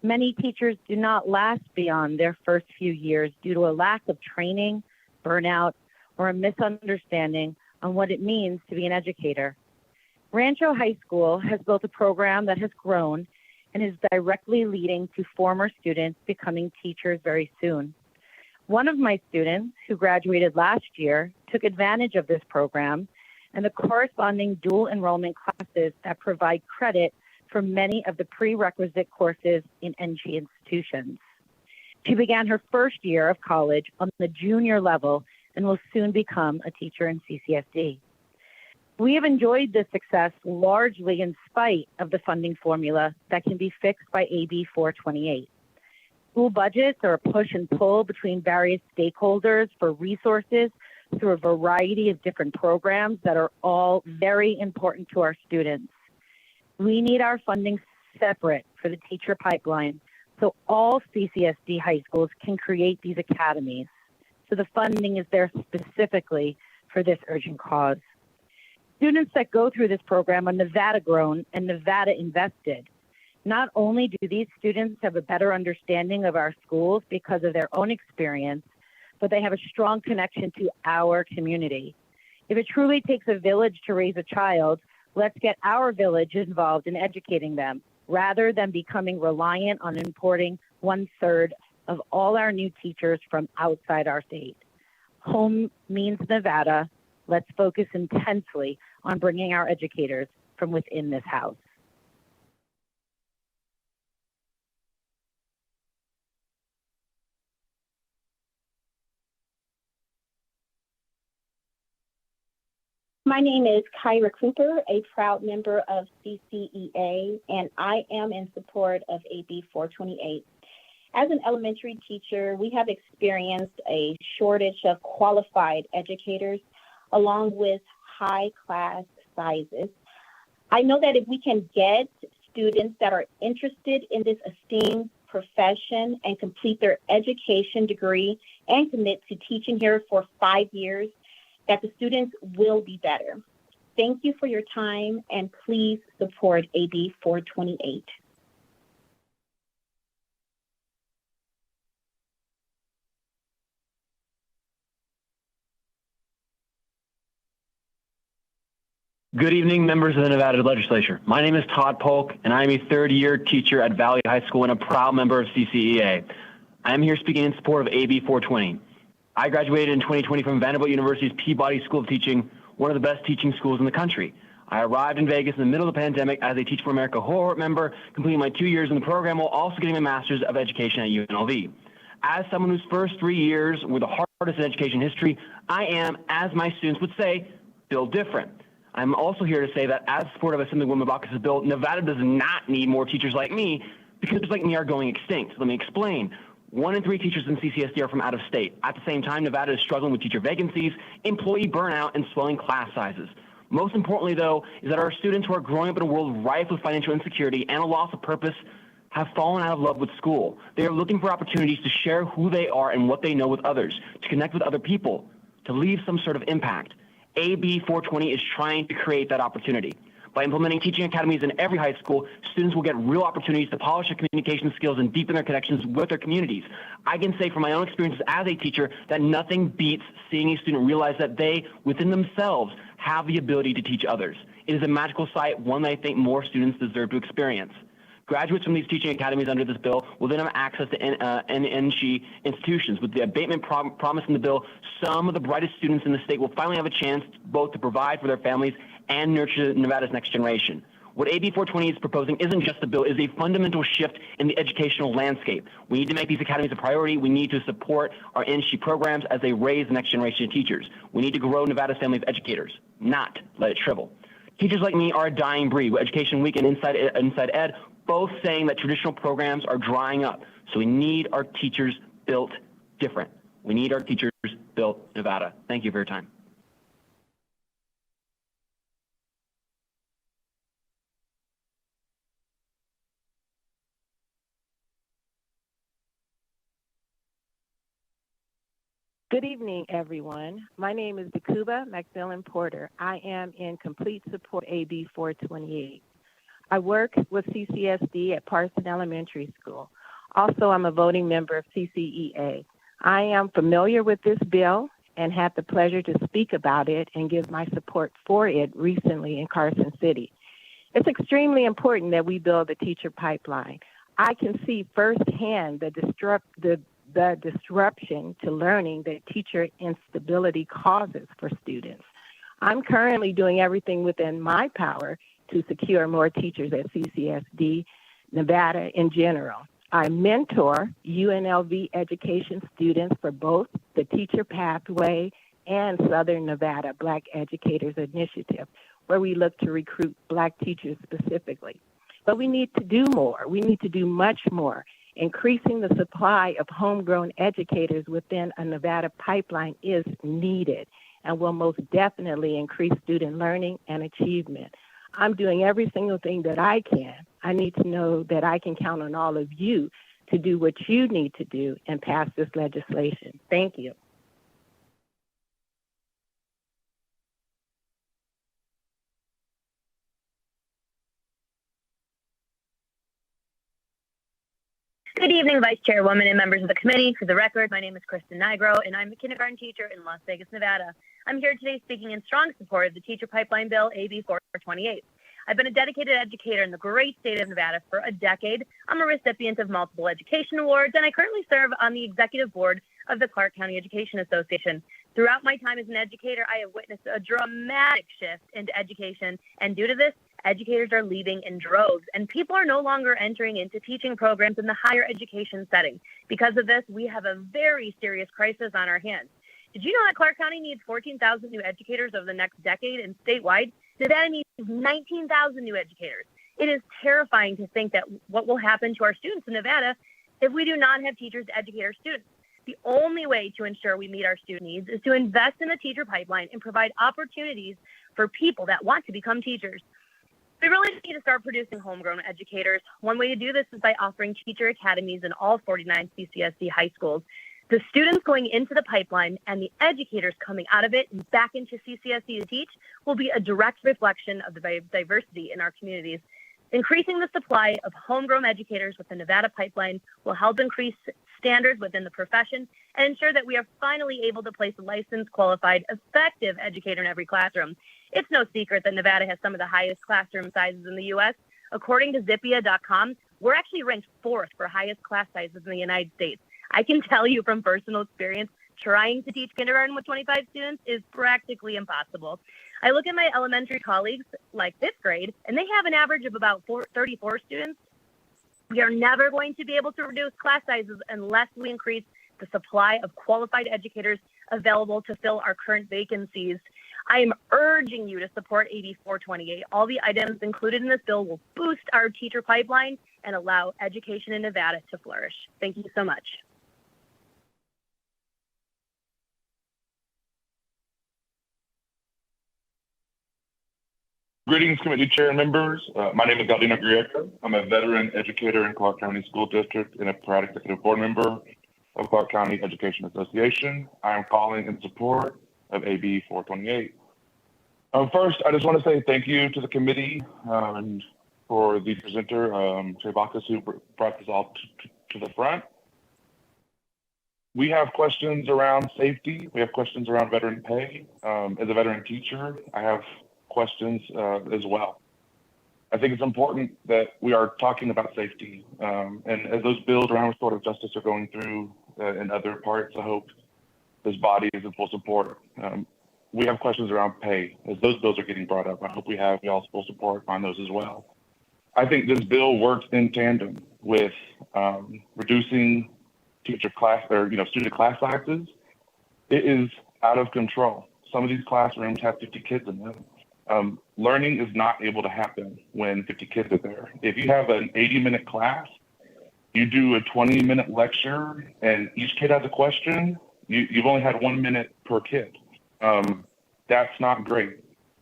Many teachers do not last beyond their first few years due to a lack of training, burnout, or a misunderstanding on what it means to be an educator. Rancho High School has built a program that has grown and is directly leading to former students becoming teachers very soon. One of my students, who graduated last year, took advantage of this program and the corresponding dual enrollment classes that provide credit for many of the prerequisite courses in NG institutions. She began her first year of college on the junior level and will soon become a teacher in CCSD. We have enjoyed this success largely in spite of the funding formula that can be fixed by AB 428. School budgets are a push and pull between various stakeholders for resources through a variety of different programs that are all very important to our students. We need our funding separate for the teacher pipeline so all CCSD high schools can create these academies. So the funding is there specifically for this urgent cause. Students that go through this program are Nevada grown and Nevada invested. Not only do these students have a better understanding of our schools because of their own experience, but they have a strong connection to our community. If it truly takes a village to raise a child, let's get our village involved in educating them, rather than becoming reliant on importing 1/3 of all our new teachers from outside our state. Home means Nevada. Let's focus intensely on bringing our educators from within this house. My name is Kyra Cooper, a proud member of CCEA, and I am in support of AB 428. As an elementary teacher, we have experienced a shortage of qualified educators along with high class sizes. I know that if we can get students that are interested in this esteemed profession and complete their education degree and commit to teaching here for 5 years, that the students will be better. Thank you for your time, and please support AB 428. Good evening, members of the Nevada Legislature. My name is Todd Polk, and I am a third-year teacher at Valley High School and a proud member of CCEA. I am here speaking in support of AB 420. I graduated in 2020 from Vanderbilt University's Peabody School of Teaching, one of the best teaching schools in the country. I arrived in Vegas in the middle of the pandemic as a Teach for America cohort member, completing my 2 years in the program while also getting my Master's of Education at UNLV. As someone whose first 3 years were the hardest in education history, I am, as my students would say, built different. I'm also here to say that as supportive of Assemblywoman Bacchus' bill, Nevada does not need more teachers like me because teachers like me are going extinct. Let me explain. 1 in 3 teachers in CCSD are from out of state. At the same time, Nevada is struggling with teacher vacancies, employee burnout, and swelling class sizes. Most importantly, though, is that our students who are growing up in a world rife with financial insecurity and a loss of purpose have fallen out of love with school. They are looking for opportunities to share who they are and what they know with others, to connect with other people, to leave some sort of impact. AB 420 is trying to create that opportunity. By implementing teaching academies in every high school, students will get real opportunities to polish their communication skills and deepen their connections with their communities. I can say from my own experiences as a teacher that nothing beats seeing a student realize that they, within themselves, have the ability to teach others. It is a magical sight, one that I think more students deserve to experience. Graduates from these teaching academies under this bill will then have access to NG institutions. With the abatement promised in the bill, some of the brightest students in the state will finally have a chance both to provide for their families and nurture Nevada's next generation. What AB 420 is proposing isn't just a bill, it is a fundamental shift in the educational landscape. We need to make these academies a priority. We need to support our NG programs as they raise the next generation of teachers. We need to grow Nevada's family of educators, not let it shrivel. Teachers like me are a dying breed, with Education Week and Inside Ed both saying that traditional programs are drying up. So we need our teachers built different. We need our teachers built Nevada. Thank you for your time. Good evening, everyone. My name is Dakuba McMillan Porter. I am in complete support of AB 428. I work with CCSD at Parson Elementary School. Also, I'm a voting member of CCEA. I am familiar with this bill and had the pleasure to speak about it and give my support for it recently in Carson City. It's extremely important that we build a teacher pipeline. I can see firsthand the disruption to learning that teacher instability causes for students. I'm currently doing everything within my power to secure more teachers at CCSD, Nevada in general. I mentor UNLV education students for both the Teacher Pathway and Southern Nevada Black Educators Initiative, where we look to recruit Black teachers specifically. But we need to do more. We need to do much more. Increasing the supply of homegrown educators within a Nevada pipeline is needed and will most definitely increase student learning and achievement. I'm doing every single thing that I can. I need to know that I can count on all of you to do what you need to do and pass this legislation. Thank you. Good evening, Vice Chairwoman and members of the committee. For the record, my name is Kristen Nigro, and I'm a kindergarten teacher in Las Vegas, Nevada. I'm here today speaking in strong support of the Teacher Pipeline Bill, AB 428. I've been a dedicated educator in the great state of Nevada for a decade. I'm a recipient of multiple education awards, and I currently serve on the executive board of the Clark County Education Association. Throughout my time as an educator, I have witnessed a dramatic shift into education, and due to this, educators are leaving in droves, and people are no longer entering into teaching programs in the higher education setting. Because of this, we have a very serious crisis on our hands. Did you know that Clark County needs 14,000 new educators over the next decade, and statewide, Nevada needs 19,000 new educators? It is terrifying to think that what will happen to our students in Nevada if we do not have teachers to educate our students. The only way to ensure we meet our student needs is to invest in the teacher pipeline and provide opportunities for people that want to become teachers. We really need to start producing homegrown educators. One way to do this is by offering teacher academies in all 49 CCSD high schools. The students going into the pipeline and the educators coming out of it and back into CCSD to teach will be a direct reflection of the diversity in our communities. Increasing the supply of homegrown educators with the Nevada pipeline will help increase standards within the profession and ensure that we are finally able to place a licensed, qualified, effective educator in every classroom. It's no secret that Nevada has some of the highest classroom sizes in the U.S. According to Zippia.com, we're actually ranked 4th for highest class sizes in the United States. I can tell you from personal experience, trying to teach kindergarten with 25 students is practically impossible. I look at my elementary colleagues, like 5th grade, and they have an average of about 34 students. We are never going to be able to reduce class sizes unless we increase the supply of qualified educators available to fill our current vacancies. I am urging you to support AB 428. All the items included in this bill will boost our teacher pipeline and allow education in Nevada to flourish. Thank you so much. Greetings, committee chair and members. My name is Galdino Griego. I'm a veteran educator in Clark County School District and a proud executive board member of Clark County Education Association. I am calling in support of AB 428. First, I just want to say thank you to the committee and for the presenter, Trey Bacchus, who brought this all to the front. We have questions around safety. We have questions around veteran pay. As a veteran teacher, I have questions as well. I think it's important that we are talking about safety. And as those bills around restorative justice are going through in other parts, I hope this body is in full support. We have questions around pay. As those bills are getting brought up, I hope we have y'all's full support on those as well. I think this bill works in tandem with reducing teacher class or student class sizes. It is out of control. Some of these classrooms have 50 kids in them. Learning is not able to happen when 50 kids are there. If you have an 80-minute class, you do a 20-minute lecture, and each kid has a question, you've only had 1 minute per kid. That's not great.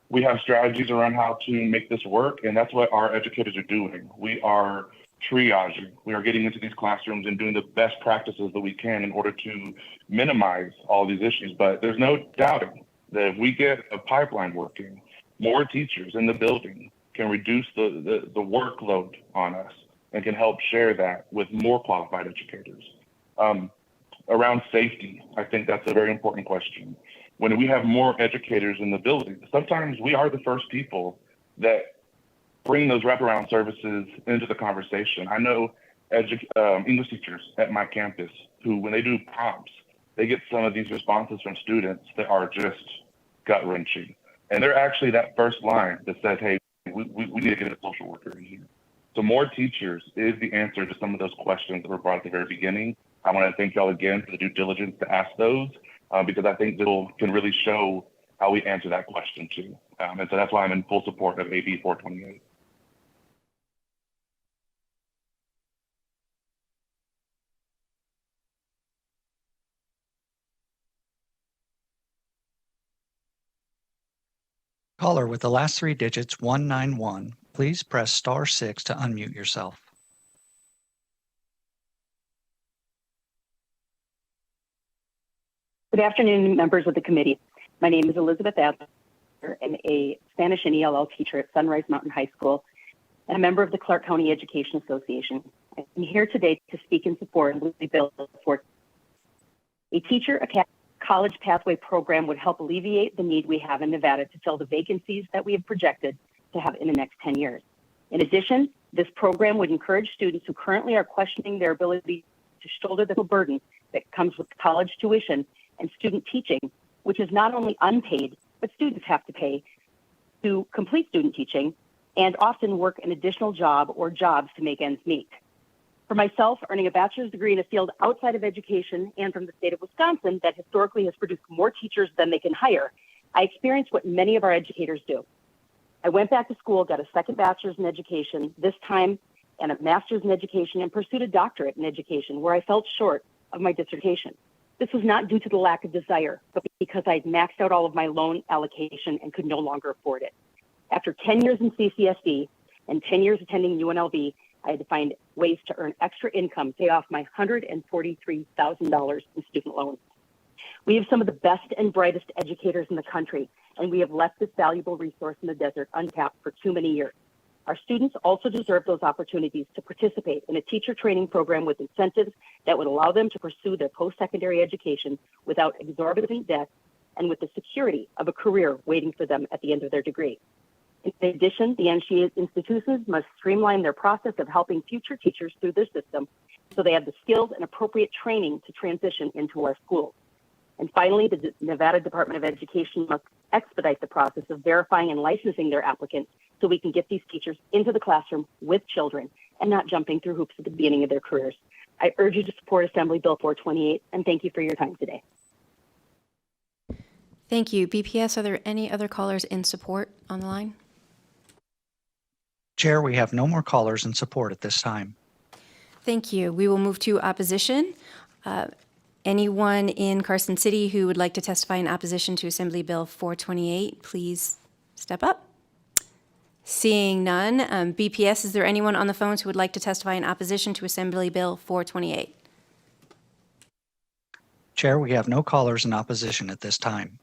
We have strategies around how to make this work, and that's what our educators are doing. We are triaging. We are getting into these classrooms and doing the best practices that we can in order to minimize all these issues. But there's no doubting that if we get a pipeline working, more teachers in the building can reduce the workload on us and can help share that with more qualified educators. Around safety, I think that's a very important question. When we have more educators in the building, sometimes we are the first people that bring those wraparound services into the conversation. I know English teachers at my campus who, when they do prompts, they get some of these responses from students that are just gut-wrenching. And they're actually that first line that says, hey, we need to get a social worker in here. So more teachers is the answer to some of those questions that were brought at the very beginning. I want to thank y'all again for the due diligence to ask those, because I think this can really show how we answer that question too. And so that's why I'm in full support of AB 428. Caller with the last three digits 191, please press *6 to unmute yourself. Good afternoon, members of the committee. My name is Elizabeth Adler. I'm a Spanish and ELL teacher at Sunrise Mountain High School and a member of the Clark County Education Association. I'm here today to speak in support of the bill for a teacher college pathway program would help alleviate the need we have in Nevada to fill the vacancies that we have projected to have in the next 10 years. In addition, this program would encourage students who currently are questioning their ability to shoulder the burden that comes with college tuition and student teaching, which is not only unpaid, but students have to pay to complete student teaching and often work an additional job or jobs to make ends meet. For myself, earning a bachelor's degree in a field outside of education and from the state of Wisconsin that historically has produced more teachers than they can hire, I experienced what many of our educators do. I went back to school, got a second bachelor's in education, this time, and a master's in education, and pursued a doctorate in education where I fell short of my dissertation. This was not due to the lack of desire, but because I'd maxed out all of my loan allocation and could no longer afford it. After 10 years in CCSD and 10 years attending UNLV, I had to find ways to earn extra income, pay off my $143,000 in student loans. We have some of the best and brightest educators in the country, and we have left this valuable resource in the desert untapped for too many years. Our students also deserve those opportunities to participate in a teacher training program with incentives that would allow them to pursue their post-secondary education without exorbitant debt and with the security of a career waiting for them at the end of their degree. In addition, the NCA institutions must streamline their process of helping future teachers through their system so they have the skills and appropriate training to transition into our schools. And finally, the Nevada Department of Education must expedite the process of verifying and licensing their applicants so we can get these teachers into the classroom with children and not jumping through hoops at the beginning of their careers. I urge you to support Assembly Bill 428, and thank you for your time today. Thank you. BPS, are there any other callers in support on the line? Chair, we have no more callers in support at this time. Thank you. We will move to opposition. Anyone in Carson City who would like to testify in opposition to Assembly Bill 428, please step up. Seeing none, BPS, is there anyone on the phones who would like to testify in opposition to Assembly Bill 428? Chair, we have no callers in opposition at this time.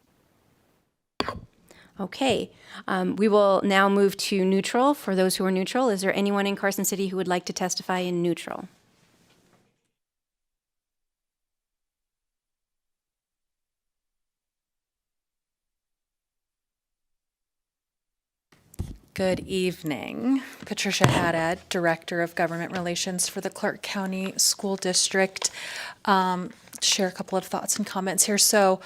Okay, we will now move to neutral. For those who are neutral, is there anyone in Carson City who would like to testify in neutral? Good evening. Patricia Haddad, Director of Government Relations for the Clark County School District. Share a couple of thoughts and comments here. So,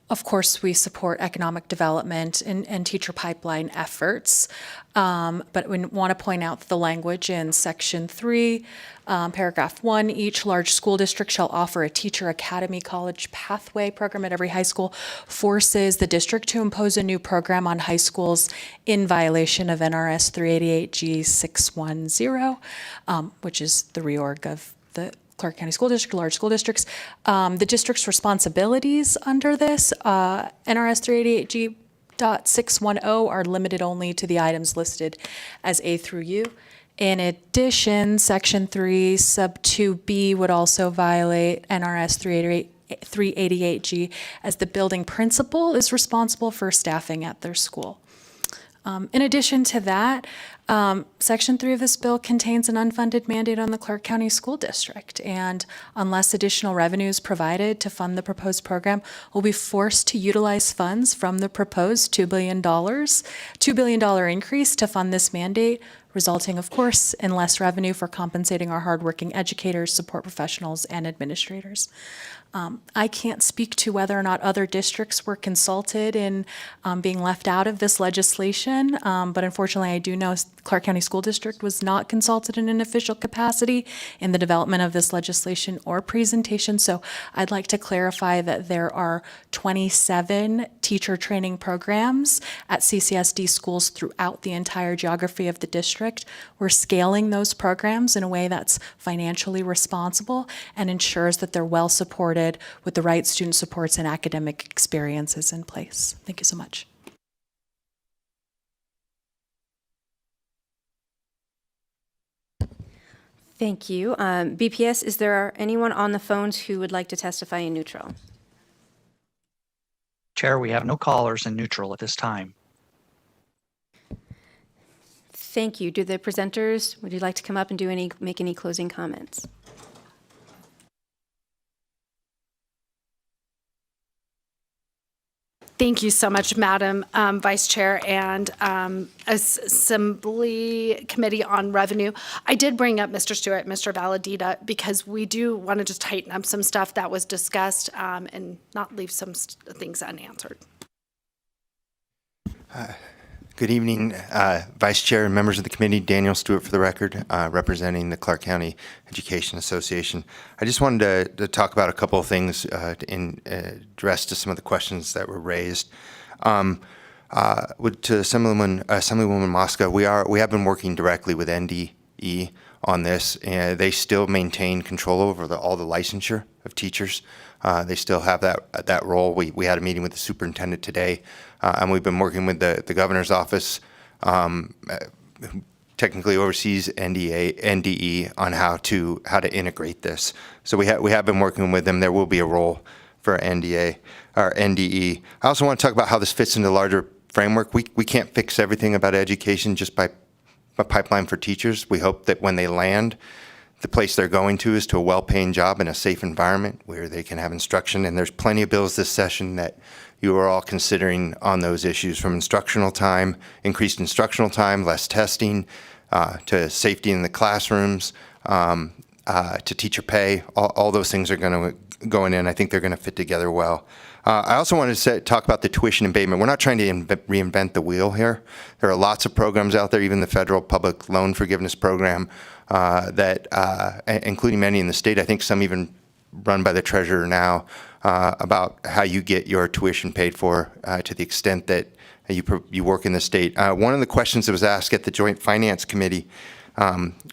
of course, we support economic development and teacher pipeline efforts, but we want to point out the language in Section 3, Paragraph 1, each large school district shall offer a teacher academy college pathway program at every high school, forces the district to impose a new program on high schools in violation of NRS 388G610, which is the reorg of the Clark County School District, large school districts. The district's responsibilities under this, NRS 388G.610, are limited only to the items listed as A through U. In addition, Section 3, Sub 2B would also violate NRS 388G, as the building principal is responsible for staffing at their school. In addition to that, Section 3 of this bill contains an unfunded mandate on the Clark County School District, and unless additional revenue is provided to fund the proposed program, we'll be forced to utilize funds from the proposed $2 billion increase to fund this mandate, resulting, of course, in less revenue for compensating our hardworking educators, support professionals, and administrators. I can't speak to whether or not other districts were consulted in being left out of this legislation, but unfortunately I do know Clark County School District was not consulted in an official capacity in the development of this legislation or presentation, so I'd like to clarify that there are 27 teacher training programs at CCSD schools throughout the entire geography of the district. We're scaling those programs in a way that's financially responsible and ensures that they're well supported with the right student supports and academic experiences in place. Thank you so much. Thank you. BPS, is there anyone on the phones who would like to testify in neutral? Chair, we have no callers in neutral at this time. Thank you. Do the presenters, would you like to come up and make any closing comments? Thank you so much, Madam Vice Chair and Assembly Committee on Revenue. I did bring up Mr. Stewart, Mr. Valadita, because we do want to just tighten up some stuff that was discussed and not leave some things unanswered. Good evening, Vice Chair and members of the committee. Daniel Stewart for the record, representing the Clark County Education Association. I just wanted to talk about a couple of things in address to some of the questions that were raised. To Assemblywoman Mosca, we have been working directly with NDE on this, and they still maintain control over all the licensure of teachers. They still have that role. We had a meeting with the superintendent today, and we've been working with the governor's office, who technically oversees NDE on how to integrate this. So we have been working with them. There will be a role for NDE. I also want to talk about how this fits into the larger framework. We can't fix everything about education just by a pipeline for teachers. We hope that when they land, the place they're going to is to a well-paying job in a safe environment where they can have instruction. And there's plenty of bills this session that you are all considering on those issues, from instructional time, increased instructional time, less testing, to safety in the classrooms, to teacher pay. All those things are going to go in. I think they're going to fit together well. I also wanted to talk about the tuition abatement. We're not trying to reinvent the wheel here. There are lots of programs out there, even the federal public loan forgiveness program, including many in the state, I think some even run by the treasurer now, about how you get your tuition paid for to the extent that you work in the state. One of the questions that was asked at the Joint Finance Committee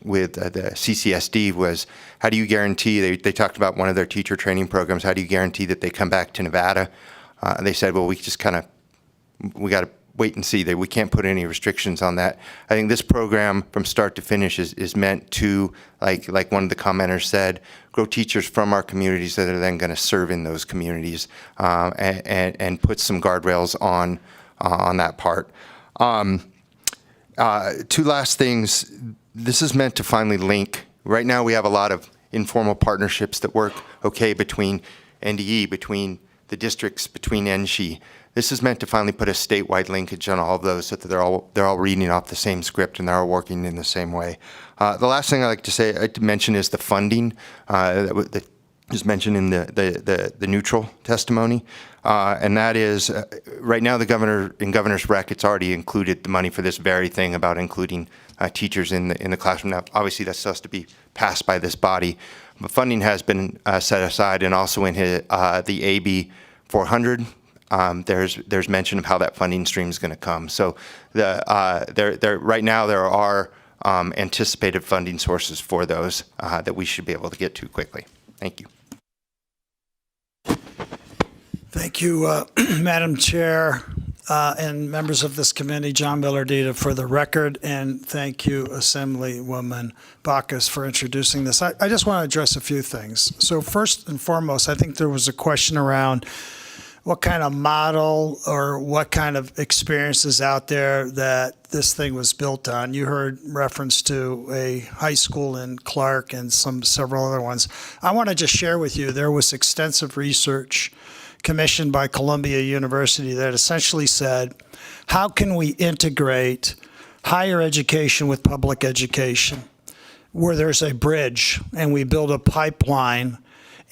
with the CCSD was, how do you guarantee, they talked about one of their teacher training programs, how do you guarantee that they come back to Nevada? And they said, well, we got to wait and see. We can't put any restrictions on that. I think this program from start to finish is meant to, like one of the commenters said, grow teachers from our communities that are then going to serve in those communities, and put some guardrails on that part. Two last things. This is meant to finally link. Right now we have a lot of informal partnerships that work okay between NDE, between the districts, between NSHE. This is meant to finally put a statewide linkage on all of those so that they're all reading off the same script and they're all working in the same way. The last thing I'd like to mention is the funding that was mentioned in the neutral testimony, and that is right now in Governor's Rec, it's already included the money for this very thing about including teachers in the classroom. Now, obviously, that still has to be passed by this body, but funding has been set aside, and also in the AB 400. There's mention of how that funding stream is going to come. So right now there are anticipated funding sources for those that we should be able to get to quickly. Thank you. Thank you, Madam Chair. and members of this committee, John Villardita for the record, and thank you, Assemblywoman Bacchus, for introducing this. I just want to address a few things. So first and foremost, I think there was a question around what kind of model or what kind of experience is out there that this thing was built on. You heard reference to a high school in Clark and several other ones. I want to just share with you, there was extensive research commissioned by Columbia University that essentially said, how can we integrate higher education with public education, where there's a bridge and we build a pipeline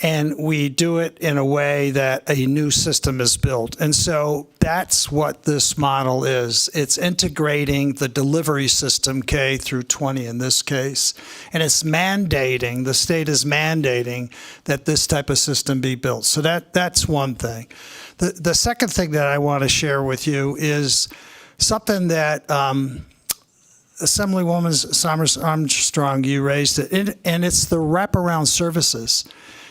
and we do it in a way that a new system is built. And so that's what this model is. It's integrating the delivery system, K through 20 in this case, and it's mandating, the state is mandating that this type of system be built. So that's one thing. The second thing that I want to share with you is something that Assemblywoman Summers Armstrong, you raised it, and it's the wraparound services.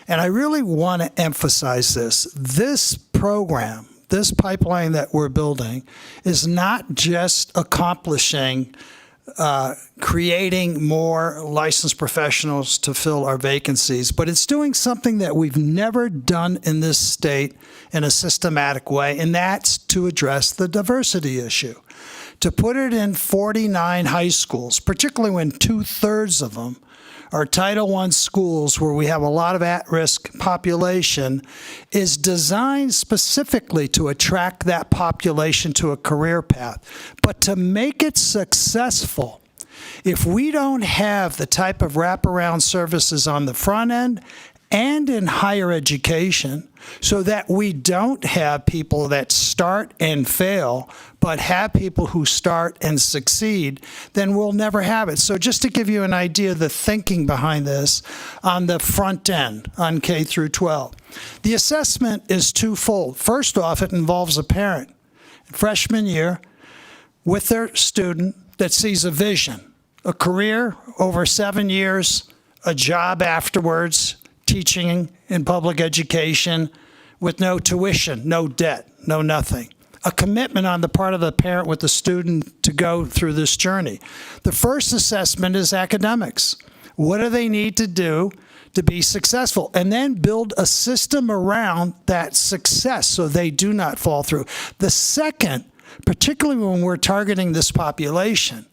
And I really want to emphasize this. This program, this pipeline that we're building, is not just accomplishing creating more licensed professionals to fill our vacancies, but it's doing something that we've never done in this state in a systematic way, and that's to address the diversity issue. To put it in 49 high schools, particularly when 2/3 of them are Title I schools where we have a lot of at-risk population, is designed specifically to attract that population to a career path. But to make it successful, if we don't have the type of wraparound services on the front end and in higher education, so that we don't have people that start and fail, but have people who start and succeed, then we'll never have it. So just to give you an idea of the thinking behind this on the front end, on K through 12. The assessment is twofold. First off, it involves a parent, freshman year, with their student that sees a vision, a career over 7 years, a job afterwards, teaching in public education with no tuition, no debt, no nothing. A commitment on the part of the parent with the student to go through this journey. The first assessment is academics. What do they need to do to be successful? And then build a system around that success so they do not fall through. The second, particularly when we're targeting this population,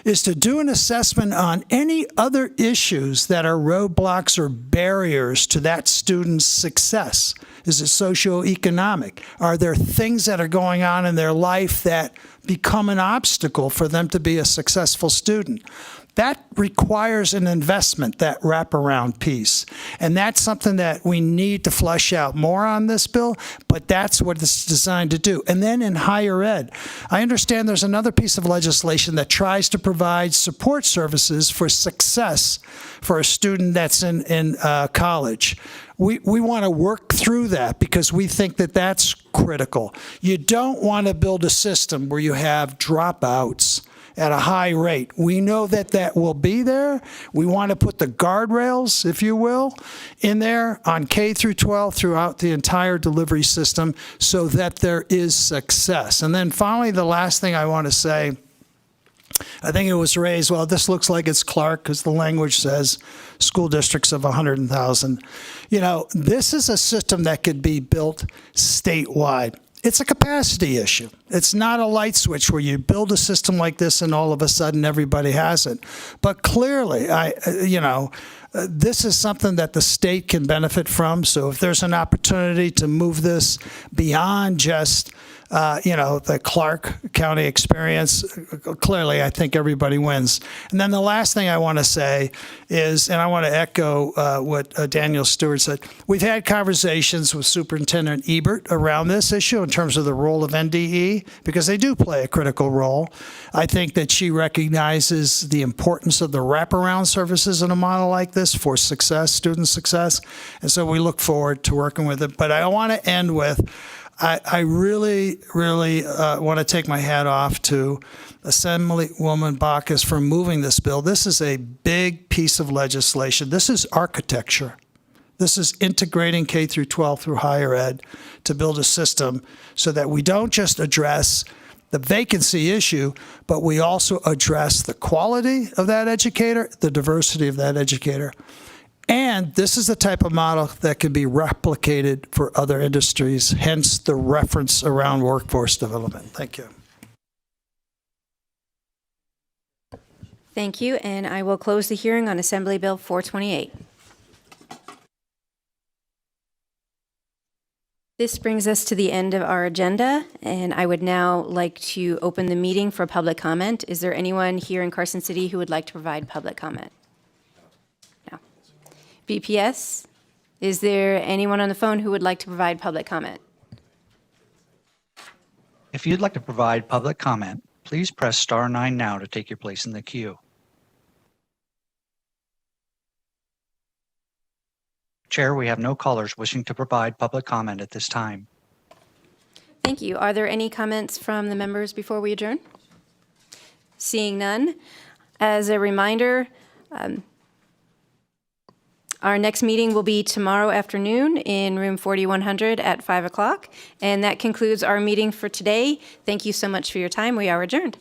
is to do an assessment on any other issues that are roadblocks or barriers to that student's success. Is it socioeconomic? Are there things that are going on in their life that become an obstacle for them to be a successful student? That requires an investment, that wraparound piece. And that's something that we need to flesh out more on this bill, but that's what it's designed to do. And then in higher ed, I understand there's another piece of legislation that tries to provide support services for success for a student that's in college. We want to work through that because we think that that's critical. You don't want to build a system where you have dropouts at a high rate. We know that that will be there. We want to put the guardrails, if you will, in there on K through 12 throughout the entire delivery system so that there is success. And then finally, the last thing I want to say, I think it was raised, well, this looks like it's Clark because the language says school districts of 100,000. You know, this is a system that could be built statewide. It's a capacity issue. It's not a light switch where you build a system like this and all of a sudden everybody has it. But clearly, this is something that the state can benefit from. So if there's an opportunity to move this beyond just the Clark County experience, clearly I think everybody wins. And then the last thing I want to say is, and I want to echo what Daniel Stewart said, we've had conversations with Superintendent Ebert around this issue in terms of the role of NDE, because they do play a critical role. I think that she recognizes the importance of the wraparound services in a model like this for success, student success, and so we look forward to working with it. But I want to end with, I really want to take my hat off to Assemblywoman Bacchus for moving this bill. This is a big piece of legislation. This is architecture. This is integrating K through 12 through higher ed to build a system so that we don't just address the vacancy issue, but we also address the quality of that educator, the diversity of that educator. And this is the type of model that can be replicated for other industries, hence the reference around workforce development. Thank you. Thank you, and I will close the hearing on Assembly Bill 428. This brings us to the end of our agenda, and I would now like to open the meeting for public comment. Is there anyone here in Carson City who would like to provide public comment? No. BPS, is there anyone on the phone who would like to provide public comment? If you'd like to provide public comment, please press star 9 now to take your place in the queue. Chair, we have no callers wishing to provide public comment at this time. Thank you. Are there any comments from the members before we adjourn? Seeing none, as a reminder, our next meeting will be tomorrow afternoon in room 4100 at 5 o'clock. And that concludes our meeting for today. Thank you so much for your time. We are adjourned.